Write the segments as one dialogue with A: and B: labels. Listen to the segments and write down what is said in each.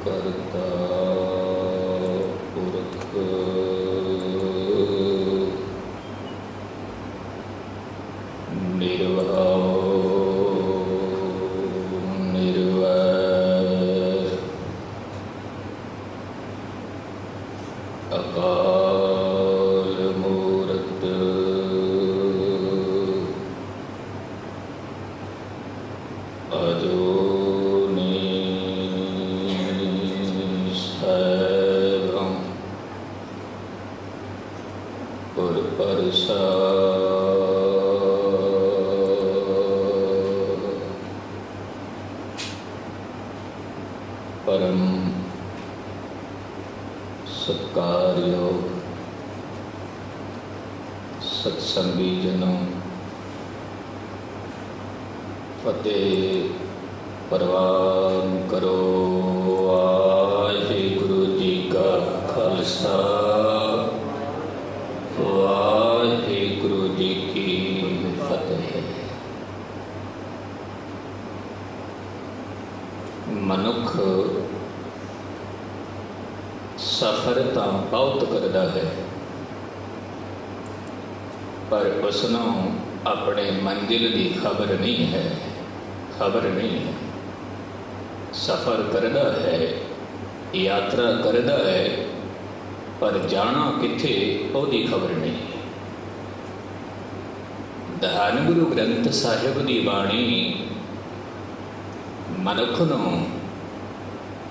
A: ਕਰਤਾ ਪੁਰਖ ਨਿਰਭਉ ਨਿਰਵੈਰ ਅਕਾਲ ਮੂਰਤ ਅਜੂਨੀ ਸੈਭੰ ਪੁਰ परम सत्कारयोग सत्संगी जनों, फतेह प्रवान करो। वाहिगुरु जी का खालसा, वाहिगुरु जी की फतेह। मनुख सफर तो बहुत करता है, पर उसनों अपने मंजिल की खबर नहीं है। खबर नहीं है। सफ़र करता है, यात्रा करता है, पर जाना किथे उसकी खबर नहीं है। धन गुरु ग्रंथ साहिब की बाणी मनुख नूं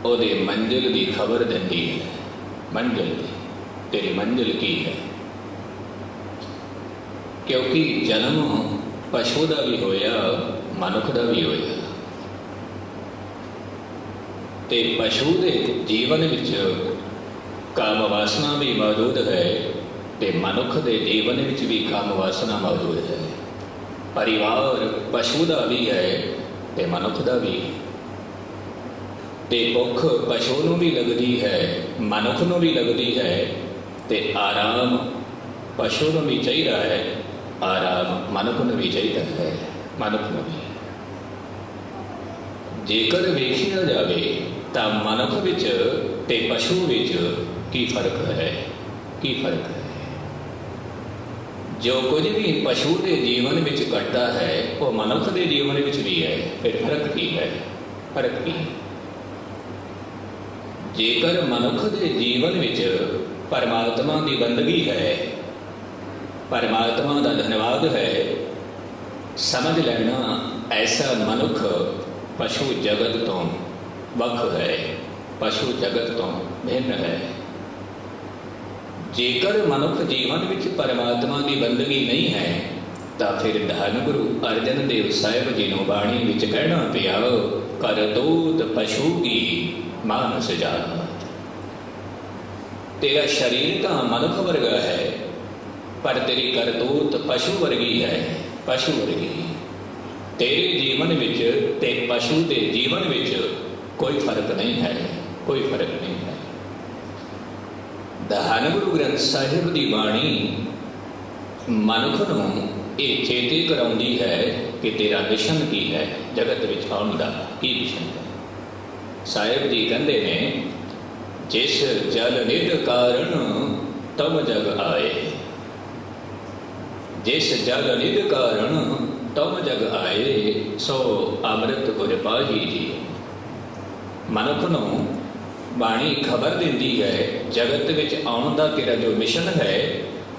A: ਉਹਦੇ मंजिल की खबर देती है। मंजिल की तेरी मंजिल की है, क्योंकि जन्म पशु का भी होया, मनुख का भी होया। ते पशु के जीवन विच काम वासना भी मौजूद है, ते मनुख के जीवन विच भी काम वासना मौजूद है। परिवार पशु का भी है, ते मनुख का भी। ते भुख पशु नूं भी लगती है, मनुख नूं भी लगती है। ते आराम पशु नूं भी चाहिए है, आराम मनुख नूं भी चाहिए है। मनुख नूं भी जेकर वेखिया जाए तो मनुख विच ते पशु विच की फर्क है? की फर्क है? जो कुछ भी पशु के जीवन विच घटता है वो मनुख के जीवन विच भी है। फिर फर्क की है? फर्क की है? जेकर मनुख के जीवन विच परमात्मा की बंदगी है, परमात्मा का धन्यवाद है, समझ लेना ऐसा मनुख पशु जगत तो वख है, पशु जगत तो भिन्न है। जेकर मनुख जीवन विच परमात्मा की बंदगी नहीं है तो फिर धन गुरु अर्जन देव साहिब जी नूं बाणी विच कहना पिया, करतूत पशु की मानस जात। तेरा शरीर तो मनुख वर्गा है, पर तेरी करतूत पशु वर्गी है, पशु वर्गी। तेरे जीवन विच ते पशु के जीवन विच कोई फर्क नहीं है, कोई फर्क नहीं है। धन गुरु ग्रंथ साहिब की बाणी मनुख नूं ये चेते कराउंदी है कि तेरा मिशन की है, जगत विच आउण दा की मिशन है। साहिब जी कहते ने, जिस जल निध कारण तम जग आए, जिस जल निध कारण तम जग आए, सो अमृत गुर पाही जी। मनुख नूं बाणी खबर देती है, जगत विच आउण दा तेरा जो मिशन है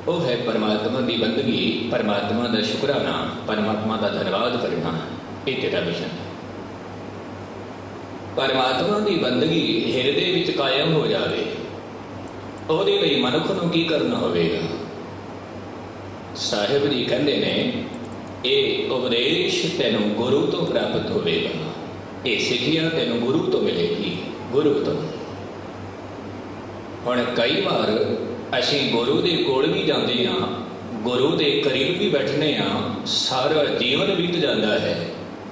A: वो है परमात्मा की बंदगी, परमात्मा का शुकराना, परमात्मा का धन्यवाद करना। ये तेरा मिशन है। परमात्मा की बंदगी हिरदे विच कायम हो जाए, ਉਹਦੇ ਲਈ मनुख नूं की करना होवेगा? साहिब जी कहते ने, ये उपदेश तैनूं गुरु तो प्राप्त होवेगा, ये सिक्खिया तैनूं गुरु तो मिलेगी, गुरु तो। हुण कई बार असीं गुरु दे कोल भी जाते हाँ, गुरु दे करीब भी बैठने हाँ, सारा जीवन बीत जाता है,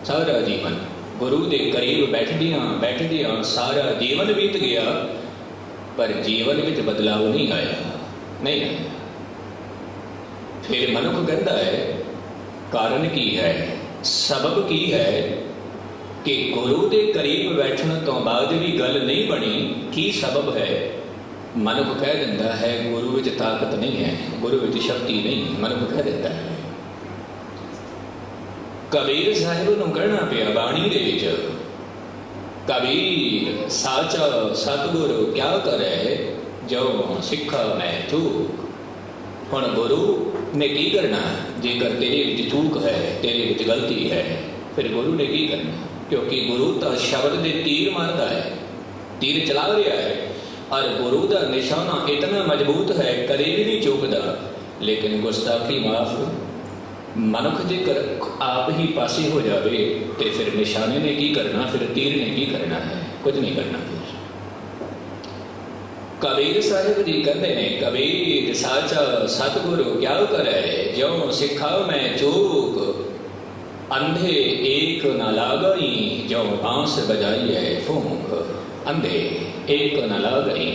A: सारा जीवन गुरु के करीब बैठदियां सारा जीवन बीत गया, पर जीवन में बदलाव नहीं आया, नहीं आया। फिर मनुख कहता है कारण की है, सबब की है कि गुरु के करीब बैठने तो बाद भी गल नहीं बनी, की सबब है? मनुख कह दिंदा है गुरु विच ताकत नहीं है, गुरु विच शक्ति नहीं, मनुख कह दिंदा है। कबीर साहिब नूं कहना पिया बाणी दे विच, कबीर साचा सतगुरु क्या करे जो सिखा मैं चूक। हुण गुरु ने की करना जेकर तेरे विच चूक है, तेरे विच गलती है, फिर गुरु ने की करना? क्योंकि गुरु तो शब्द दे तीर मारता है, तीर चला रहा है, और गुरु का निशाना इतना मजबूत है कदे भी नहीं चूकता। लेकिन गुस्ताखी माफ, मनुख जेकर आप ही पासे हो जाए तो फिर निशाने ने की करना, फिर तीर ने की करना है, कुछ नहीं करना। कबीर साहिब जी कहते हैं, कबीर साचा सतगुरु क्या करे जो सिखा मैं चूक। अंधे एक न लागई जो बांस बजाई है फूंक। अंधे एक न लागई,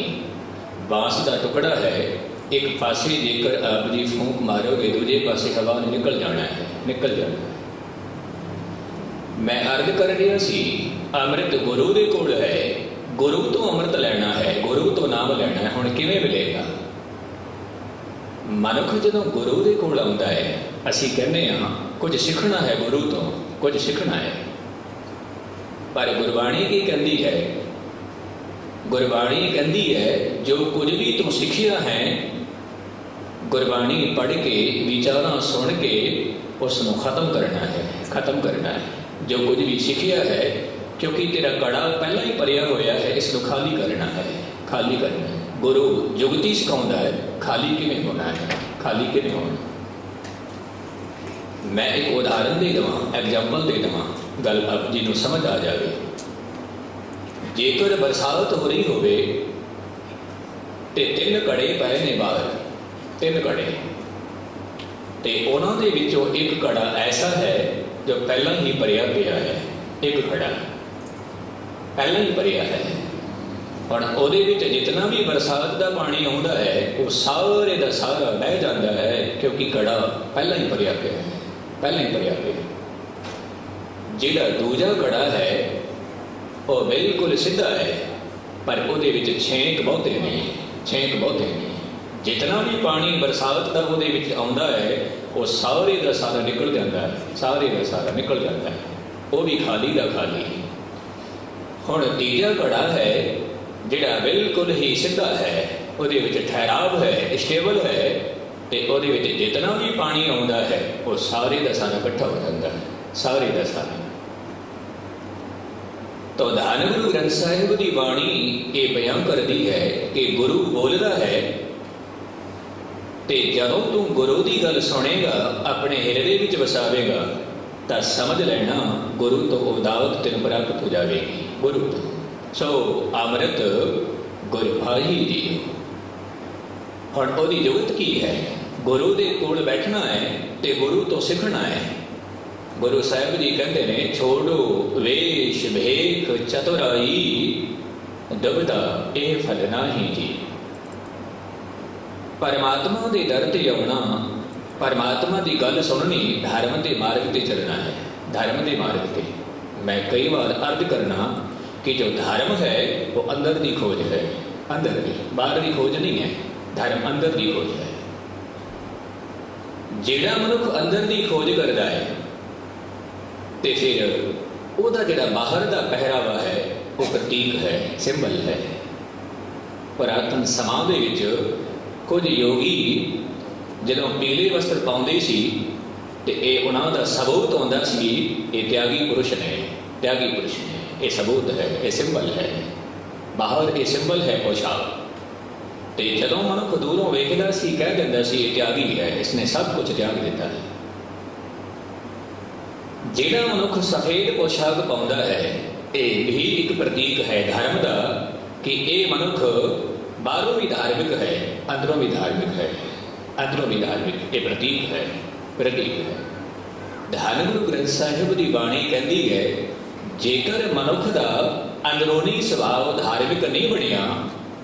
A: बांस का टुकड़ा है, एक पासे जेकर आप जी फूंक मारोगे दूजे पासे हवा ने निकल जाना है, निकल जाना है। मैं अर्ज कर रहा सी, अमृत गुरु दे कोल है, गुरु तो अमृत लेना है, गुरु तो नाम लेना है, हुण किवें मिलेगा? मनुख जदों गुरु दे कोल आउंदा है, असीं कहने हाँ कुछ सीखना है गुरु तो, कुछ सीखना है, पर गुरबाणी की कहती है? गुरबाणी कहती है जो कुछ भी तुम सीखिया है, गुरबाणी पढ़ के विचारां सुन के उसनूं खत्म करना है, खत्म करना है। जो कुछ भी सीखिया है, क्योंकि तेरा कड़ा पहला ही भरिया होया है, इसनूं खाली करना है, खाली करना है। गुरु जुगती सिखाउंदा है, खाली किवें होना है, खाली किवें होना। मैं एक उदाहरण दे देवां, एग्जाम्पल दे देवां, गल आप जी नूं समझ आ जाए। जेकर बरसात हो रही होवे ते तीन कड़े पए ने बाहर, तीन कड़े, ते उन्हां दे विचों एक कड़ा ऐसा है जो पहला ही भरिया पिया है, एक कड़ा पहला ही भरिया है, और उहदे विच जितना भी बरसात का पानी आउंदा है वो सारे दा सारा बह जाता है, क्योंकि कड़ा पहला ही भरिया पिया है, पहला ही भरिया पिया। जिहड़ा दूजा कड़ा है वो बिल्कुल सीधा है, पर उहदे विच छेंक बहुते ने, छेंक बहुते ने। जितना भी पानी बरसात का उहदे विच आउंदा है वो सारे दा सारा निकल जाता है, सारे दा सारा निकल जाता है, वो भी खाली दा खाली। हुण तीजा कड़ा है जिहड़ा बिल्कुल ही सीधा है, उहदे विच ठहराव है, स्टेबल है, ते उहदे विच जितना भी पानी आउंदा है वो सारे दा सारा इकट्ठा हो जाता है, सारे दा सारा। तो धन गुरु ग्रंथ साहिब की बाणी ये बयान करती है कि गुरु बोलता है, ते जदों तू गुरु की गल सुनेगा, अपने हिरदे विच वसावेगा, तो समझ लेना गुरु तो उदावत तेन प्राप्त हो जाएगी, गुरु तो। सो अमृत गुरु भाई जी। हुण उहदी जुगत की है? गुरु के कोल बैठना है ते गुरु तो सीखना है। गुरु साहिब जी कहते हैं, छोड़ो वेश भेख चतुराई, दुबदा यह फल नाही जी। परमात्मा के दर ते आउणा, परमात्मा की गल सुननी, धर्म के मार्ग से चलना है, धर्म के मार्ग से। मैं कई बार अर्ज करना कि जो धर्म है वो अंदर की खोज है, अंदर की, बाहर की खोज नहीं है, धर्म अंदर की खोज है। जिहड़ा मनुख अंदर की खोज करता है तो फिर वह जिहड़ा बाहर का पहरावा है वो प्रतीक है, सिंबल है। पुरातन समाज दे विच कुछ योगी जदों पीले वस्त्र पाउंदे सी ते ये उन्हां दा सबूत आउंदा सी, ये त्यागी पुरुष ने, त्यागी पुरुष ने, ये सबूत है, ये सिंबल है। बाहर ये सिंबल है पोशाक, तो जदों मनुख दूरों वेखदा सी कह दिंदा सी ये त्यागी है, इसने सब कुछ त्याग दिता है। जिहड़ा मनुख सफेद पोशाक पाउंदा है ये भी एक प्रतीक है धर्म का, कि ये मनुख बाहरों भी धार्मिक है, अंदरों भी धार्मिक है, अंदरों भी धार्मिक, ये प्रतीक है, प्रतीक है। धन गुरु ग्रंथ साहिब की बाणी कहती है, जेकर मनुख का अंदरूनी सुभाव धार्मिक नहीं बनिया,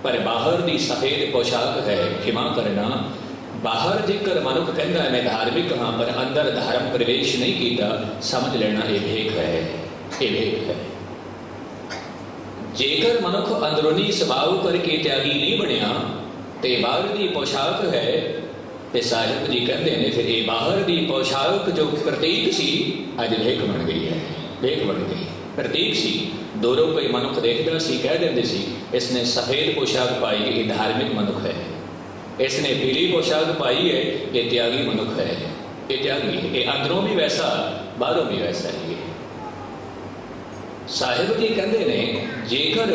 A: पर बाहर की सफेद पोशाक है, खिमा करना, बाहर जेकर मनुख कहता है मैं धार्मिक हाँ, पर अंदर धर्म प्रवेश नहीं किया, समझ लेना ये भेख है, ਇਹ ਵੇਖ ਹੈ। ਜੇਕਰ ਮਨੁੱਖ ਅੰਦਰੂਨੀ ਸੁਭਾਅ ਕਰਕੇ ਤਿਆਗੀ ਨਹੀਂ ਬਣਿਆ ਤੇ ਬਾਹਰ ਦੀ ਪੋਸ਼ਾਕ ਹੈ, ਤੇ ਸਾਹਿਬ ਜੀ ਕਹਿੰਦੇ ਨੇ ਫਿਰ ਇਹ ਬਾਹਰ ਦੀ ਪੋਸ਼ਾਕ ਜੋ ਪ੍ਰਤੀਕ ਸੀ ਅੱਜ ਵੇਖ ਬਣ ਗਈ ਹੈ। ਵੇਖ ਬਣ ਗਈ, ਪ੍ਰਤੀਕ ਸੀ। ਦੂਰੋਂ ਕੋਈ ਮਨੁੱਖ ਦੇਖਦਾ ਸੀ, ਕਹਿ ਦਿੰਦੇ ਸੀ ਇਸਨੇ ਸਫੇਦ ਪੋਸ਼ਾਕ ਪਾਈ, ਇਹ ਧਾਰਮਿਕ ਮਨੁੱਖ ਹੈ। ਇਸਨੇ ਪੀਲੀ ਪੋਸ਼ਾਕ ਪਾਈ ਹੈ, ਇਹ ਤਿਆਗੀ ਮਨੁੱਖ ਹੈ, ਇਹ ਤਿਆਗੀ ਹੈ। ਇਹ ਅੰਦਰੋਂ ਵੀ ਵੈਸਾ, ਬਾਹਰੋਂ ਵੀ ਵੈਸਾ ਹੀ ਹੈ। ਸਾਹਿਬ ਜੀ ਕਹਿੰਦੇ ਨੇ ਜੇਕਰ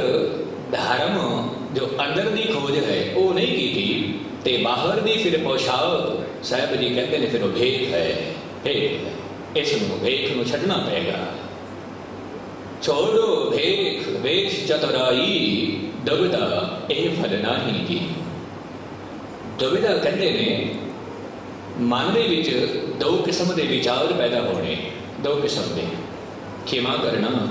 A: ਧਰਮ ਜੋ ਅੰਦਰ ਦੀ ਖੋਜ ਹੈ ਉਹ ਨਹੀਂ ਕੀਤੀ ਤੇ ਬਾਹਰ ਦੀ ਫਿਰ ਪੋਸ਼ਾਕ, ਸਾਹਿਬ ਜੀ ਕਹਿੰਦੇ ਨੇ ਫਿਰ ਉਹ ਭੇਖ ਹੈ, ਭੇਖ ਹੈ। ਇਸ ਨੂੰ ਭੇਖ ਨੂੰ ਛੱਡਣਾ ਪਏਗਾ। ਛੋੜੋ ਭੇਖ ਵੇਖ ਚਤੁਰਾਈ, ਦੁਬਿਧਾ ਇਹ ਫਲ ਨਾਹੀ ਜੀ। ਦੁਬਿਧਾ ਕਹਿੰਦੇ ਨੇ ਮਨ ਦੇ ਵਿੱਚ ਦੋ ਕਿਸਮ ਦੇ ਵਿਚਾਰ ਪੈਦਾ ਹੋਣੇ, ਦੋ ਕਿਸਮ ਦੇ। ਖਿਮਾ ਕਰਨਾ,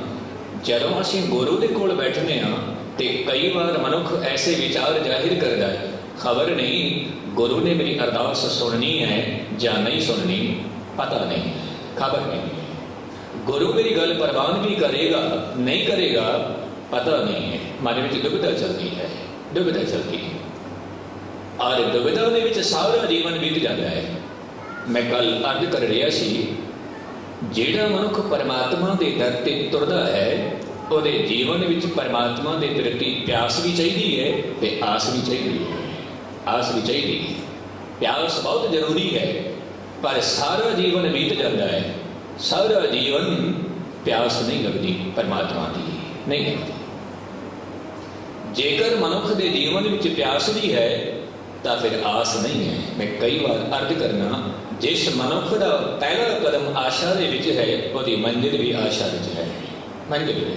A: ਜਦੋਂ ਅਸੀਂ ਗੁਰੂ ਦੇ ਕੋਲ ਬੈਠਦੇ ਹਾਂ ਤੇ ਕਈ ਵਾਰ ਮਨੁੱਖ ਐਸੇ ਵਿਚਾਰ ਜ਼ਾਹਿਰ ਕਰਦਾ ਹੈ, ਖਬਰ ਨਹੀਂ ਗੁਰੂ ਨੇ ਮੇਰੀ ਅਰਦਾਸ ਸੁਣਨੀ ਹੈ ਜਾਂ ਨਹੀਂ ਸੁਣਨੀ, ਪਤਾ ਨਹੀਂ, ਖਬਰ ਨਹੀਂ। ਗੁਰੂ ਮੇਰੀ ਗੱਲ ਪ੍ਰਵਾਨ ਵੀ ਕਰੇਗਾ ਨਹੀਂ ਕਰੇਗਾ, ਪਤਾ ਨਹੀਂ ਹੈ। ਮਨ ਵਿੱਚ ਦੁਬਿਧਾ ਚੱਲਦੀ ਹੈ, ਦੁਬਿਧਾ ਚੱਲਦੀ ਹੈ। ਔਰ ਦੁਬਿਧਾ ਦੇ ਵਿੱਚ ਸਾਰਾ ਜੀਵਨ ਬੀਤ ਜਾਂਦਾ ਹੈ। ਮੈਂ ਕੱਲ ਅਰਜ਼ ਕਰ ਰਿਹਾ ਸੀ, ਜਿਹੜਾ ਮਨੁੱਖ ਪਰਮਾਤਮਾ ਦੇ ਦਰ ਤੇ ਤੁਰਦਾ ਹੈ ਉਹਦੇ ਜੀਵਨ ਵਿੱਚ ਪਰਮਾਤਮਾ ਦੇ ਪ੍ਰਤੀ ਪਿਆਸ ਵੀ ਚਾਹੀਦੀ ਹੈ ਤੇ ਆਸ ਵੀ ਚਾਹੀਦੀ ਹੈ। ਆਸ ਵੀ ਚਾਹੀਦੀ ਹੈ। ਪਿਆਸ ਬਹੁਤ ਜ਼ਰੂਰੀ ਹੈ, ਪਰ ਸਾਰਾ ਜੀਵਨ ਬੀਤ ਜਾਂਦਾ ਹੈ, ਸਾਰਾ ਜੀਵਨ ਪਿਆਸ ਨਹੀਂ ਲੱਗਦੀ, ਪਰਮਾਤਮਾ ਦੀ ਨਹੀਂ ਲੱਗਦੀ। ਜੇਕਰ ਮਨੁੱਖ ਦੇ ਜੀਵਨ ਵਿੱਚ ਪਿਆਸ ਵੀ ਹੈ ਤਾਂ ਫਿਰ ਆਸ ਨਹੀਂ ਹੈ। ਮੈਂ ਕਈ ਵਾਰ ਅਰਜ਼ ਕਰਨਾ, ਜਿਸ ਮਨੁੱਖ ਦਾ ਪਹਿਲਾ ਕਦਮ ਆਸ਼ਾ ਦੇ ਵਿੱਚ ਹੈ ਉਹਦੀ ਮੰਜ਼ਿਲ ਵੀ ਆਸ਼ਾ ਵਿੱਚ ਹੈ, ਮੰਜ਼ਿਲ ਹੈ।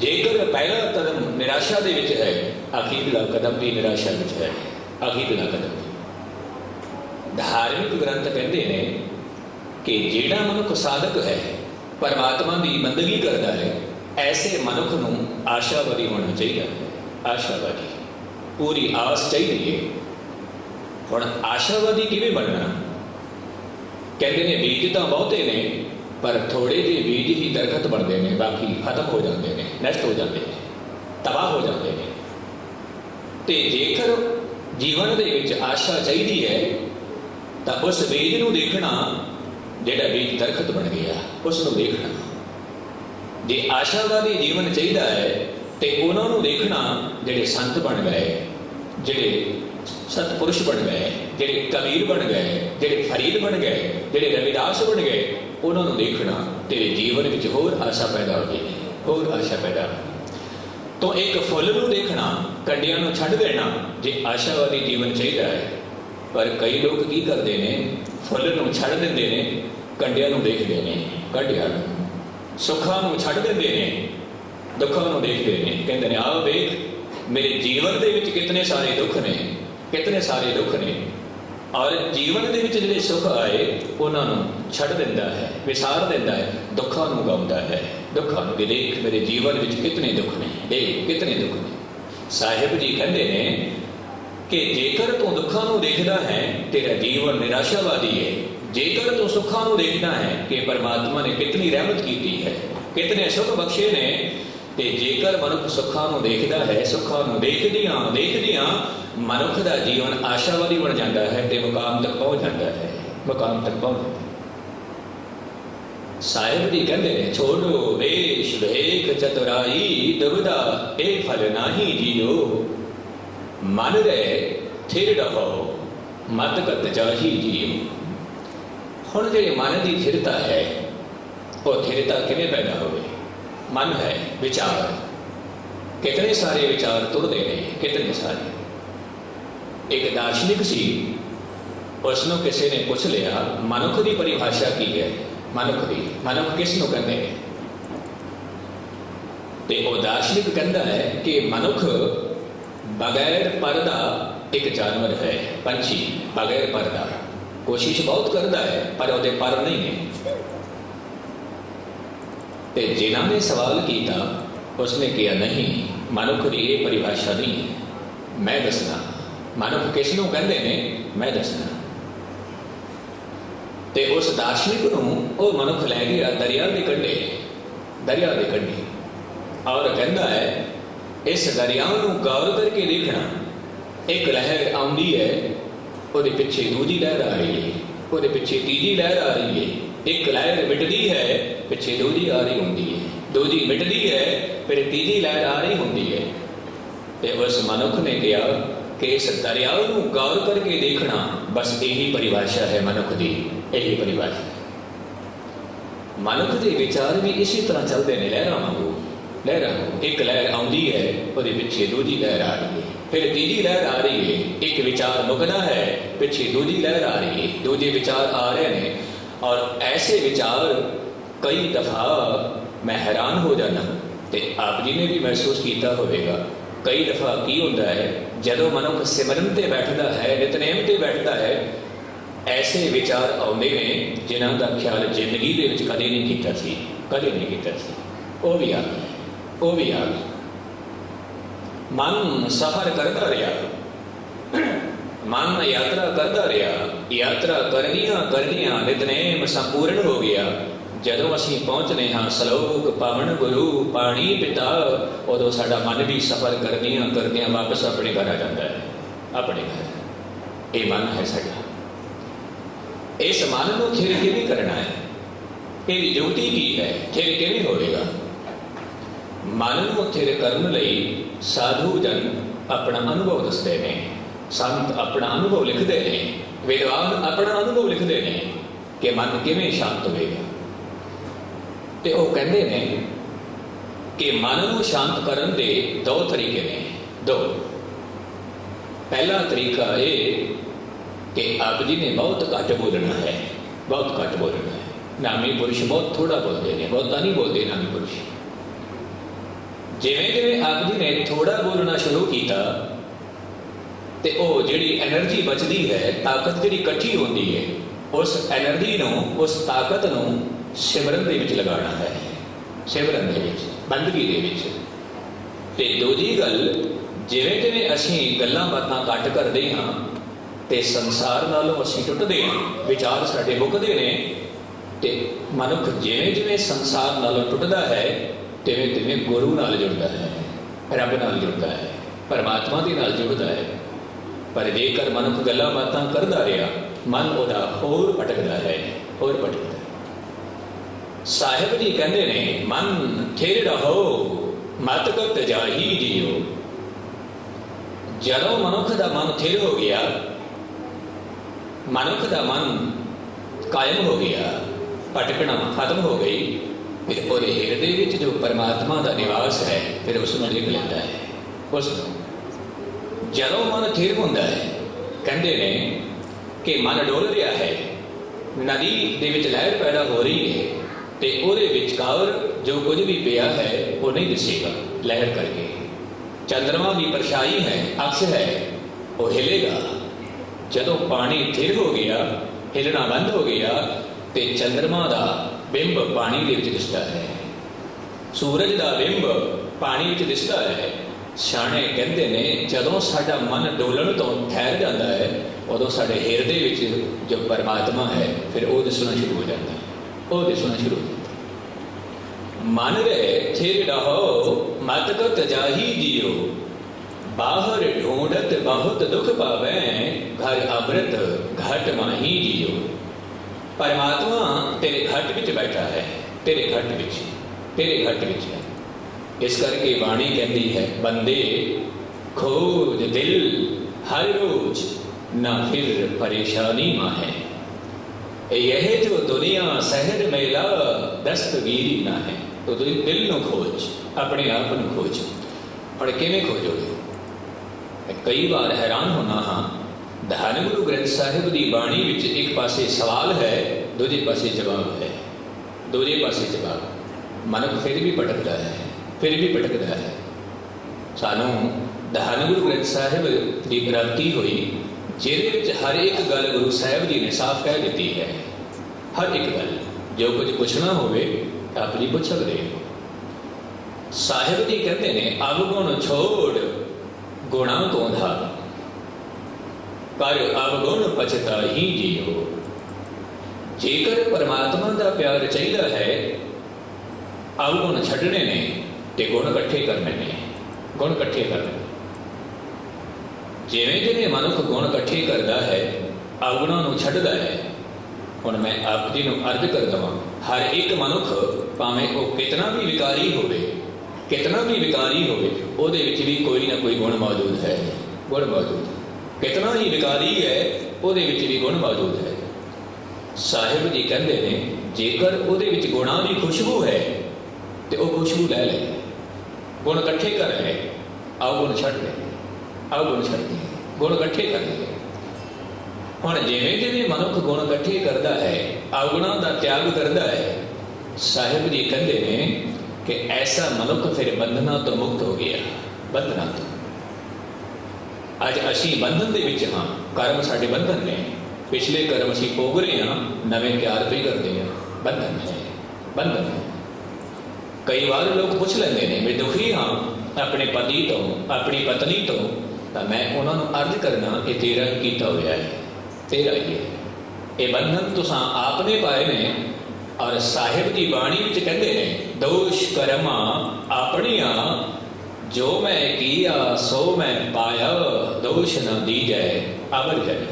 A: ਜੇਕਰ ਪਹਿਲਾ ਕਦਮ ਨਿਰਾਸ਼ਾ ਦੇ ਵਿੱਚ ਹੈ, ਅਖੀਰਲਾ ਕਦਮ ਵੀ ਨਿਰਾਸ਼ਾ ਵਿੱਚ ਹੈ, ਅਖੀਰਲਾ ਕਦਮ। ਧਾਰਮਿਕ ਗ੍ਰੰਥ ਕਹਿੰਦੇ ਨੇ ਕਿ ਜਿਹੜਾ ਮਨੁੱਖ ਸਾਧਕ ਹੈ, ਪਰਮਾਤਮਾ ਦੀ ਬੰਦਗੀ ਕਰਦਾ ਹੈ, ਐਸੇ ਮਨੁੱਖ ਨੂੰ ਆਸ਼ਾਵਾਦੀ ਹੋਣਾ ਚਾਹੀਦਾ ਹੈ। ਆਸ਼ਾਵਾਦੀ, ਪੂਰੀ ਆਸ ਚਾਹੀਦੀ ਹੈ। ਹੁਣ ਆਸ਼ਾਵਾਦੀ ਕਿਵੇਂ ਬਣਨਾ? ਕਹਿੰਦੇ ਨੇ ਬੀਜ ਤਾਂ ਬਹੁਤੇ ਨੇ, ਪਰ ਥੋੜੇ ਜਿਹੇ ਬੀਜ ਹੀ ਦਰਖਤ ਬਣਦੇ ਨੇ, ਬਾਕੀ ਖਤਮ ਹੋ ਜਾਂਦੇ ਨੇ, ਨਸ਼ਟ ਹੋ ਜਾਂਦੇ ਨੇ, ਤਬਾਹ ਹੋ ਜਾਂਦੇ ਨੇ। ਤੇ ਜੇਕਰ ਜੀਵਨ ਦੇ ਵਿੱਚ ਆਸ਼ਾ ਚਾਹੀਦੀ ਹੈ ਤਾਂ ਉਸ ਬੀਜ ਨੂੰ ਦੇਖਣਾ ਜਿਹੜਾ ਬੀਜ ਦਰਖਤ ਬਣ ਗਿਆ, ਉਸ ਨੂੰ ਦੇਖਣਾ। ਜੇ ਆਸ਼ਾਵਾਦੀ ਜੀਵਨ ਚਾਹੀਦਾ ਹੈ ਤੇ ਉਹਨਾਂ ਨੂੰ ਦੇਖਣਾ ਜਿਹੜੇ ਸੰਤ ਬਣ ਗਏ, ਜਿਹੜੇ ਸਤਪੁਰਸ਼ ਬਣ ਗਏ, ਜਿਹੜੇ ਕਬੀਰ ਬਣ ਗਏ, ਜਿਹੜੇ ਫਰੀਦ ਬਣ ਗਏ, ਜਿਹੜੇ ਰਵਿਦਾਸ ਬਣ ਗਏ, ਉਹਨਾਂ ਨੂੰ ਦੇਖਣਾ। ਤੇਰੇ ਜੀਵਨ ਵਿੱਚ ਹੋਰ ਆਸ਼ਾ ਪੈਦਾ ਹੋਵੇਗੀ, ਹੋਰ ਆਸ਼ਾ ਪੈਦਾ ਹੋਵੇਗੀ। ਤੋਂ ਇੱਕ ਫੁੱਲ ਨੂੰ ਦੇਖਣਾ, ਕੰਡਿਆਂ ਨੂੰ ਛੱਡ ਦੇਣਾ ਜੇ ਆਸ਼ਾਵਾਦੀ ਜੀਵਨ ਚਾਹੀਦਾ ਹੈ। ਪਰ ਕਈ ਲੋਕ ਕੀ ਕਰਦੇ ਨੇ, ਫੁੱਲ ਨੂੰ ਛੱਡ ਦਿੰਦੇ ਨੇ, ਕੰਡਿਆਂ ਨੂੰ ਦੇਖਦੇ ਨੇ, ਕੰਡਿਆਂ ਨੂੰ। ਸੁੱਖਾਂ ਨੂੰ ਛੱਡ ਦਿੰਦੇ ਨੇ, ਦੁੱਖਾਂ ਨੂੰ ਦੇਖਦੇ ਨੇ। ਕਹਿੰਦੇ ਨੇ ਆਹ ਵੇਖ ਮੇਰੇ ਜੀਵਨ ਦੇ ਵਿੱਚ ਕਿਤਨੇ ਸਾਰੇ ਦੁੱਖ ਨੇ, ਕਿਤਨੇ ਸਾਰੇ ਦੁੱਖ ਨੇ। ਔਰ ਜੀਵਨ ਦੇ ਵਿੱਚ ਜਿਹੜੇ ਸੁੱਖ ਆਏ ਉਹਨਾਂ ਨੂੰ ਛੱਡ ਦਿੰਦਾ ਹੈ, ਵਿਸਾਰ ਦਿੰਦਾ ਹੈ, ਦੁੱਖਾਂ ਨੂੰ ਗਾਉਂਦਾ ਹੈ, ਦੁੱਖਾਂ ਨੂੰ। ਕਿ ਦੇਖ ਮੇਰੇ ਜੀਵਨ ਵਿੱਚ ਕਿਤਨੇ ਦੁੱਖ ਨੇ, ਦੇਖ ਕਿਤਨੇ ਦੁੱਖ ਨੇ। ਸਾਹਿਬ ਜੀ ਕਹਿੰਦੇ ਨੇ ਕਿ ਜੇਕਰ ਤੂੰ ਦੁੱਖਾਂ ਨੂੰ ਦੇਖਦਾ ਹੈ ਤੇਰਾ ਜੀਵਨ ਨਿਰਾਸ਼ਾਵਾਦੀ ਹੈ। ਜੇਕਰ ਤੂੰ ਸੁੱਖਾਂ ਨੂੰ ਦੇਖਦਾ ਹੈ ਕਿ ਪਰਮਾਤਮਾ ਨੇ ਕਿਤਨੀ ਰਹਿਮਤ ਕੀਤੀ ਹੈ, ਕਿਤਨੇ ਸੁੱਖ ਬਖਸ਼ੇ ਨੇ, ਤੇ ਜੇਕਰ ਮਨੁੱਖ ਸੁੱਖਾਂ ਨੂੰ ਦੇਖਦਾ ਹੈ, ਸੁੱਖਾਂ ਨੂੰ ਦੇਖਦਿਆਂ ਦੇਖਦਿਆਂ ਮਨੁੱਖ ਦਾ ਜੀਵਨ ਆਸ਼ਾਵਾਦੀ ਬਣ ਜਾਂਦਾ ਹੈ ਤੇ ਮੁਕਾਮ ਤੱਕ ਪਹੁੰਚ ਜਾਂਦਾ ਹੈ, ਮੁਕਾਮ ਤੱਕ ਪਹੁੰਚ ਜਾਂਦਾ ਹੈ। ਸਾਹਿਬ ਜੀ ਕਹਿੰਦੇ ਨੇ ਛੋੜੋ ਵੇਸ਼ ਵੇਖ ਚਤੁਰਾਈ, ਦੁਬਿਧਾ ਇਹ ਫਲ ਨਾਹੀ ਜੀਓ। ਮਨ ਰਹੇ ਥਿਰ ਰਹੋ, ਮਤ ਕਤ ਚਾਹੀ ਜੀਓ। ਹੁਣ ਜਿਹੜੇ ਮਨ ਦੀ ਥਿਰਤਾ ਹੈ, ਉਹ ਥਿਰਤਾ ਕਿਵੇਂ ਪੈਦਾ ਹੋਵੇ? ਮਨ ਹੈ ਵਿਚਾਰ, ਕਿਤਨੇ ਸਾਰੇ ਵਿਚਾਰ ਤੁਰਦੇ ਨੇ, ਕਿਤਨੇ ਸਾਰੇ। ਇੱਕ ਦਾਰਸ਼ਨਿਕ ਸੀ, ਉਸ ਨੂੰ ਕਿਸੇ ਨੇ ਪੁੱਛ ਲਿਆ ਮਨੁੱਖ ਦੀ ਪਰਿਭਾਸ਼ਾ ਕੀ ਹੈ? ਮਨੁੱਖ ਦੀ, ਮਨੁੱਖ ਕਿਸ ਨੂੰ ਕਹਿੰਦੇ ਨੇ? ਤੇ ਉਹ ਦਾਰਸ਼ਨਿਕ ਕਹਿੰਦਾ ਹੈ ਕਿ ਮਨੁੱਖ ਬਗੈਰ ਪਰ ਦਾ ਇੱਕ ਜਾਨਵਰ ਹੈ, ਪੰਛੀ, ਬਗੈਰ ਪਰ ਦਾ। ਕੋਸ਼ਿਸ਼ ਬਹੁਤ ਕਰਦਾ ਹੈ ਪਰ ਉਹਦੇ ਪਰ ਨਹੀਂ ਹੈ। ਤੇ ਜਿਨ੍ਹਾਂ ਨੇ ਸਵਾਲ ਕੀਤਾ ਉਸਨੇ ਕਿਹਾ ਨਹੀਂ, ਮਨੁੱਖ ਦੀ ਇਹ ਪਰਿਭਾਸ਼ਾ ਨਹੀਂ ਹੈ, ਮੈਂ ਦੱਸਣਾ ਮਨੁੱਖ ਕਿਸ ਨੂੰ ਕਹਿੰਦੇ ਨੇ, ਮੈਂ ਦੱਸਣਾ। ਤੇ ਉਸ ਦਾਰਸ਼ਨਿਕ ਨੂੰ ਉਹ ਮਨੁੱਖ ਲੈ ਗਿਆ ਦਰਿਆ ਦੇ ਕੰਢੇ, दरिया दे कंढे और कहता है इस दरिया नूं गौर करके देखना, एक लहर आउंदी है, ਉਹਦੇ ਪਿੱਛੇ दूजी लहर आ रही है, ਉਹਦੇ ਪਿੱਛੇ तीजी लहर आ रही है, एक लहर मिटदी है पिछे दूजी आ रही होंदी है, दूजी मिटदी है फिर तीजी लहर आ रही होंदी है। ते उस मनुख ने कहा कि इस दरिया नूं गौर करके देखना, बस यही परिभाषा है मनुख की, यही परिभाषा है। मनुख के विचार भी इसी तरह चलते हैं, लहरां वांगू। लहरां एक लहर आउंदी है, ਉਹਦੇ ਪਿੱਛੇ दूजी लहर आ रही है, फिर तीजी लहर आ रही है, एक विचार मुकना है पिछे दूजी लहर आ रही है, दूजे विचार आ रहे हैं। और ऐसे विचार कई दफ़ा मैं हैरान हो जाना, तो आप जी ने भी महसूस किया होगा। कई दफ़ा की होता है जदों मनुख सिमरन ते बैठता है, नितनेम ते बैठता है, ऐसे विचार आउंदे ने जिन्हां दा ख्याल जिंदगी दे विच कदे नहीं कीता सी, कदे नहीं कीता सी। वो भी आ गए, वो भी आ गए। मन सफर करता रहा, मन यात्रा करता रहा, यात्रा करदियां नितनेम संपूर्ण हो गया। जदों असीं पहुँचने हाँ सलोक पावन गुरु पाणी पिता, उदों साडा मन भी सफर करदियां वापस अपने घर आ जाता है, अपने घर। ये मन है साडा। इस मन को थिर किवें करना है, इसकी ड्यूटी की है, थिर किवें होवेगा? मन को थिर करने लई साधु जन अपना अनुभव दसते हैं, संत अपना अनुभव लिखते हैं, विद्वान अपना अनुभव लिखते हैं कि मन किवें शांत होवेगा। तो वह कहते हैं कि मन को शांत करने के दो तरीके ने। दो, पहला तरीका ये कि आप जी ने बहुत घट बोलना है, बहुत घट बोलना है। नामी पुरुष बहुत थोड़ा बोलते हैं, बहुता नहीं बोलते नामी पुरुष। जिवें जिवें आप जी ने थोड़ा बोलना शुरू किया तो वह जिहड़ी एनर्जी बचती है, ताकत जिहड़ी इकट्ठी होती है, उस एनर्जी नूं, उस ताकत नूं सिमरन दे विच लगाना है, सिमरन दे विच, बंदगी दे विच। ते दूजी गल, जिवें जिवें असीं गल्लां बातां घट करदे हां ते संसार नालों असीं टुटदे हां, विचार साडे मुकदे ने। ते मनुख जिवें जिवें संसार नालों टुटदा है, तिवें तिवें गुरु नाल जुड़ता है, रब नाल जुड़ता है, परमात्मा दे नाल जुड़ता है। पर जेकर मनुख गल्लां बातां करदा रहा, मन उहदा होर भटकदा है, होर भटकदा है। साहिब जी कहते ने, मन थिर रहो मत कत जाही जियो। जदों मनुख दा मन थिर हो गया, मनुख दा मन कायम हो गया, भटकना खत्म हो गई, फिर वो हिरदे विच जो परमात्मा का निवास है, फिर उसनों लिख लेता है। उसनों जदों मन थिर होंदा है, कहते ने कि मन डोल रहा है, नदी दे विच लहर पैदा हो रही है, तो ਉਹਦੇ विचकार जो कुछ भी पिया है वो नहीं दिसेगा लहर करके। चंद्रमा की परछाई है, अक्ष है, वो हिलेगा। जदों पानी थिर हो गया, हिलना बंद हो गया, तो चंद्रमा का बिंब पानी दे विच दिसदा है, सूरज का बिंब पानी विच दिसदा है। सियाणे कहते ने जदों साडा मन डोलण तो ठहर जाता है, उदों साडे हिरदे विच जो परमात्मा है फिर वो दिसना शुरू हो जाता है, वो दिसना शुरू हो जाता है। मन रहे थिर रहो मत कत जाही जियो, बाहर ढूंढत बहुत दुख पावे, घर अमृत घट माही जियो। परमात्मा तेरे घट विच बैठा है, तेरे घट विच, तेरे घट विच है। इस करके बाणी कहती है, बंदे खोज दिल हर रोज, ना फिर परेशानी मां है। यह जो दुनिया शहर मेला दस्तगीरी ना है। तो दिल न खोज, अपने आप न खोज। पर किवें खोजोगे? कई बार हैरान होना हाँ, धन गुरु ग्रंथ साहिब की बाणी विच एक पासे सवाल है, दूजे पासे जवाब है, दूजे पासे जवाब। मनुख फिर भी भटकता है, फिर भी भटकता है। सानू धन गुरु ग्रंथ साहिब की प्राप्ति हुई, जिहदे विच हर एक गल गुरु साहिब जी ने साफ कह दी है। हर एक गल जो कुछ पूछना होवे आप जी पूछ सकते हो। साहिब जी कहते हैं, अवगुण छोड़ गुणा तो धार, पर अवगुण पछता ही जियो। जेकर परमात्मा का प्यार चाहिए है, ਅਵਗੁਣ ਛੱਡਣੇ ਨੇ ਤੇ ਗੁਣ ਇਕੱਠੇ ਕਰਨੇ ਨੇ, ਗੁਣ ਇਕੱਠੇ ਕਰਨੇ। ਜਿਵੇਂ ਜਿਵੇਂ ਮਨੁੱਖ ਗੁਣ ਇਕੱਠੇ ਕਰਦਾ ਹੈ, ਅਵਗੁਣਾਂ ਨੂੰ ਛੱਡਦਾ ਹੈ। ਹੁਣ ਮੈਂ ਆਪ ਜੀ ਨੂੰ ਅਰਜ਼ ਕਰਦਾ ਹਾਂ, ਹਰ ਇੱਕ ਮਨੁੱਖ ਭਾਵੇਂ ਉਹ ਕਿਤਨਾ ਵੀ ਵਿਕਾਰੀ ਹੋਵੇ, ਕਿਤਨਾ ਵੀ ਵਿਕਾਰੀ ਹੋਵੇ, ਉਹਦੇ ਵਿੱਚ ਵੀ ਕੋਈ ਨਾ ਕੋਈ ਗੁਣ ਮੌਜੂਦ ਹੈ, ਗੁਣ ਮੌਜੂਦ। ਕਿਤਨਾ ਹੀ ਵਿਕਾਰੀ ਹੈ, ਉਹਦੇ ਵਿੱਚ ਵੀ ਗੁਣ ਮੌਜੂਦ ਹੈ। ਸਾਹਿਬ ਜੀ ਕਹਿੰਦੇ ਨੇ, ਜੇਕਰ ਉਹਦੇ ਵਿੱਚ ਗੁਣਾਂ ਦੀ ਖੁਸ਼ਬੂ ਹੈ ਤੇ ਉਹ ਖੁਸ਼ਬੂ ਲੈ ਲੈ। ਗੁਣ ਇਕੱਠੇ ਕਰ ਲੈ, ਅਵਗੁਣ ਛੱਡ ਲੈ, ਅਵਗੁਣ ਛੱਡ ਲੈ, ਗੁਣ ਇਕੱਠੇ ਕਰ ਲੈ। ਹੁਣ ਜਿਵੇਂ ਜਿਵੇਂ ਮਨੁੱਖ ਗੁਣ ਇਕੱਠੇ ਕਰਦਾ ਹੈ, ਅਵਗੁਣਾਂ ਦਾ ਤਿਆਗ ਕਰਦਾ ਹੈ, ਸਾਹਿਬ ਜੀ ਕਹਿੰਦੇ ਨੇ ਕਿ ਐਸਾ ਮਨੁੱਖ ਫਿਰ ਬੰਧਨਾਂ ਤੋਂ ਮੁਕਤ ਹੋ ਗਿਆ, ਬੰਧਨਾਂ ਤੋਂ। ਅੱਜ ਅਸੀਂ ਬੰਧਨ ਦੇ ਵਿੱਚ ਹਾਂ, ਕਰਮ ਸਾਡੇ ਬੰਧਨ ਨੇ, ਪਿਛਲੇ ਕਰਮ ਅਸੀਂ ਭੋਗ ਰਹੇ ਹਾਂ, ਨਵੇਂ ਤਿਆਰ ਵੀ ਕਰਦੇ ਹਾਂ, ਬੰਧਨ ਹੈ, ਬੰਧਨ ਹੈ। ਕਈ ਵਾਰ ਲੋਕ ਪੁੱਛ ਲੈਂਦੇ ਨੇ, ਮੈਂ ਦੁਖੀ ਹਾਂ ਆਪਣੇ ਪਤੀ ਤੋਂ, ਆਪਣੀ ਪਤਨੀ ਤੋਂ, ਤਾਂ ਮੈਂ ਉਹਨਾਂ ਨੂੰ ਅਰਜ਼ ਕਰਨਾ ਕਿ ਤੇਰਾ ਹੀ ਕੀਤਾ ਹੋਇਆ ਹੈ, ਤੇਰਾ ਹੀ ਹੈ। ਇਹ ਬੰਧਨ ਤੁਸੀਂ ਆਪ ਨੇ ਪਾਏ ਨੇ। ਔਰ ਸਾਹਿਬ ਦੀ ਬਾਣੀ ਵਿੱਚ ਕਹਿੰਦੇ ਨੇ, ਦੋਸ਼ ਕਰਮਾਂ ਆਪਣੀਆਂ, ਜੋ ਮੈਂ ਕੀਆ ਸੋ ਮੈਂ ਪਾਇਆ, ਦੋਸ਼ ਨਾ ਦੀਜੈ ਅਵਰ ਜਨ।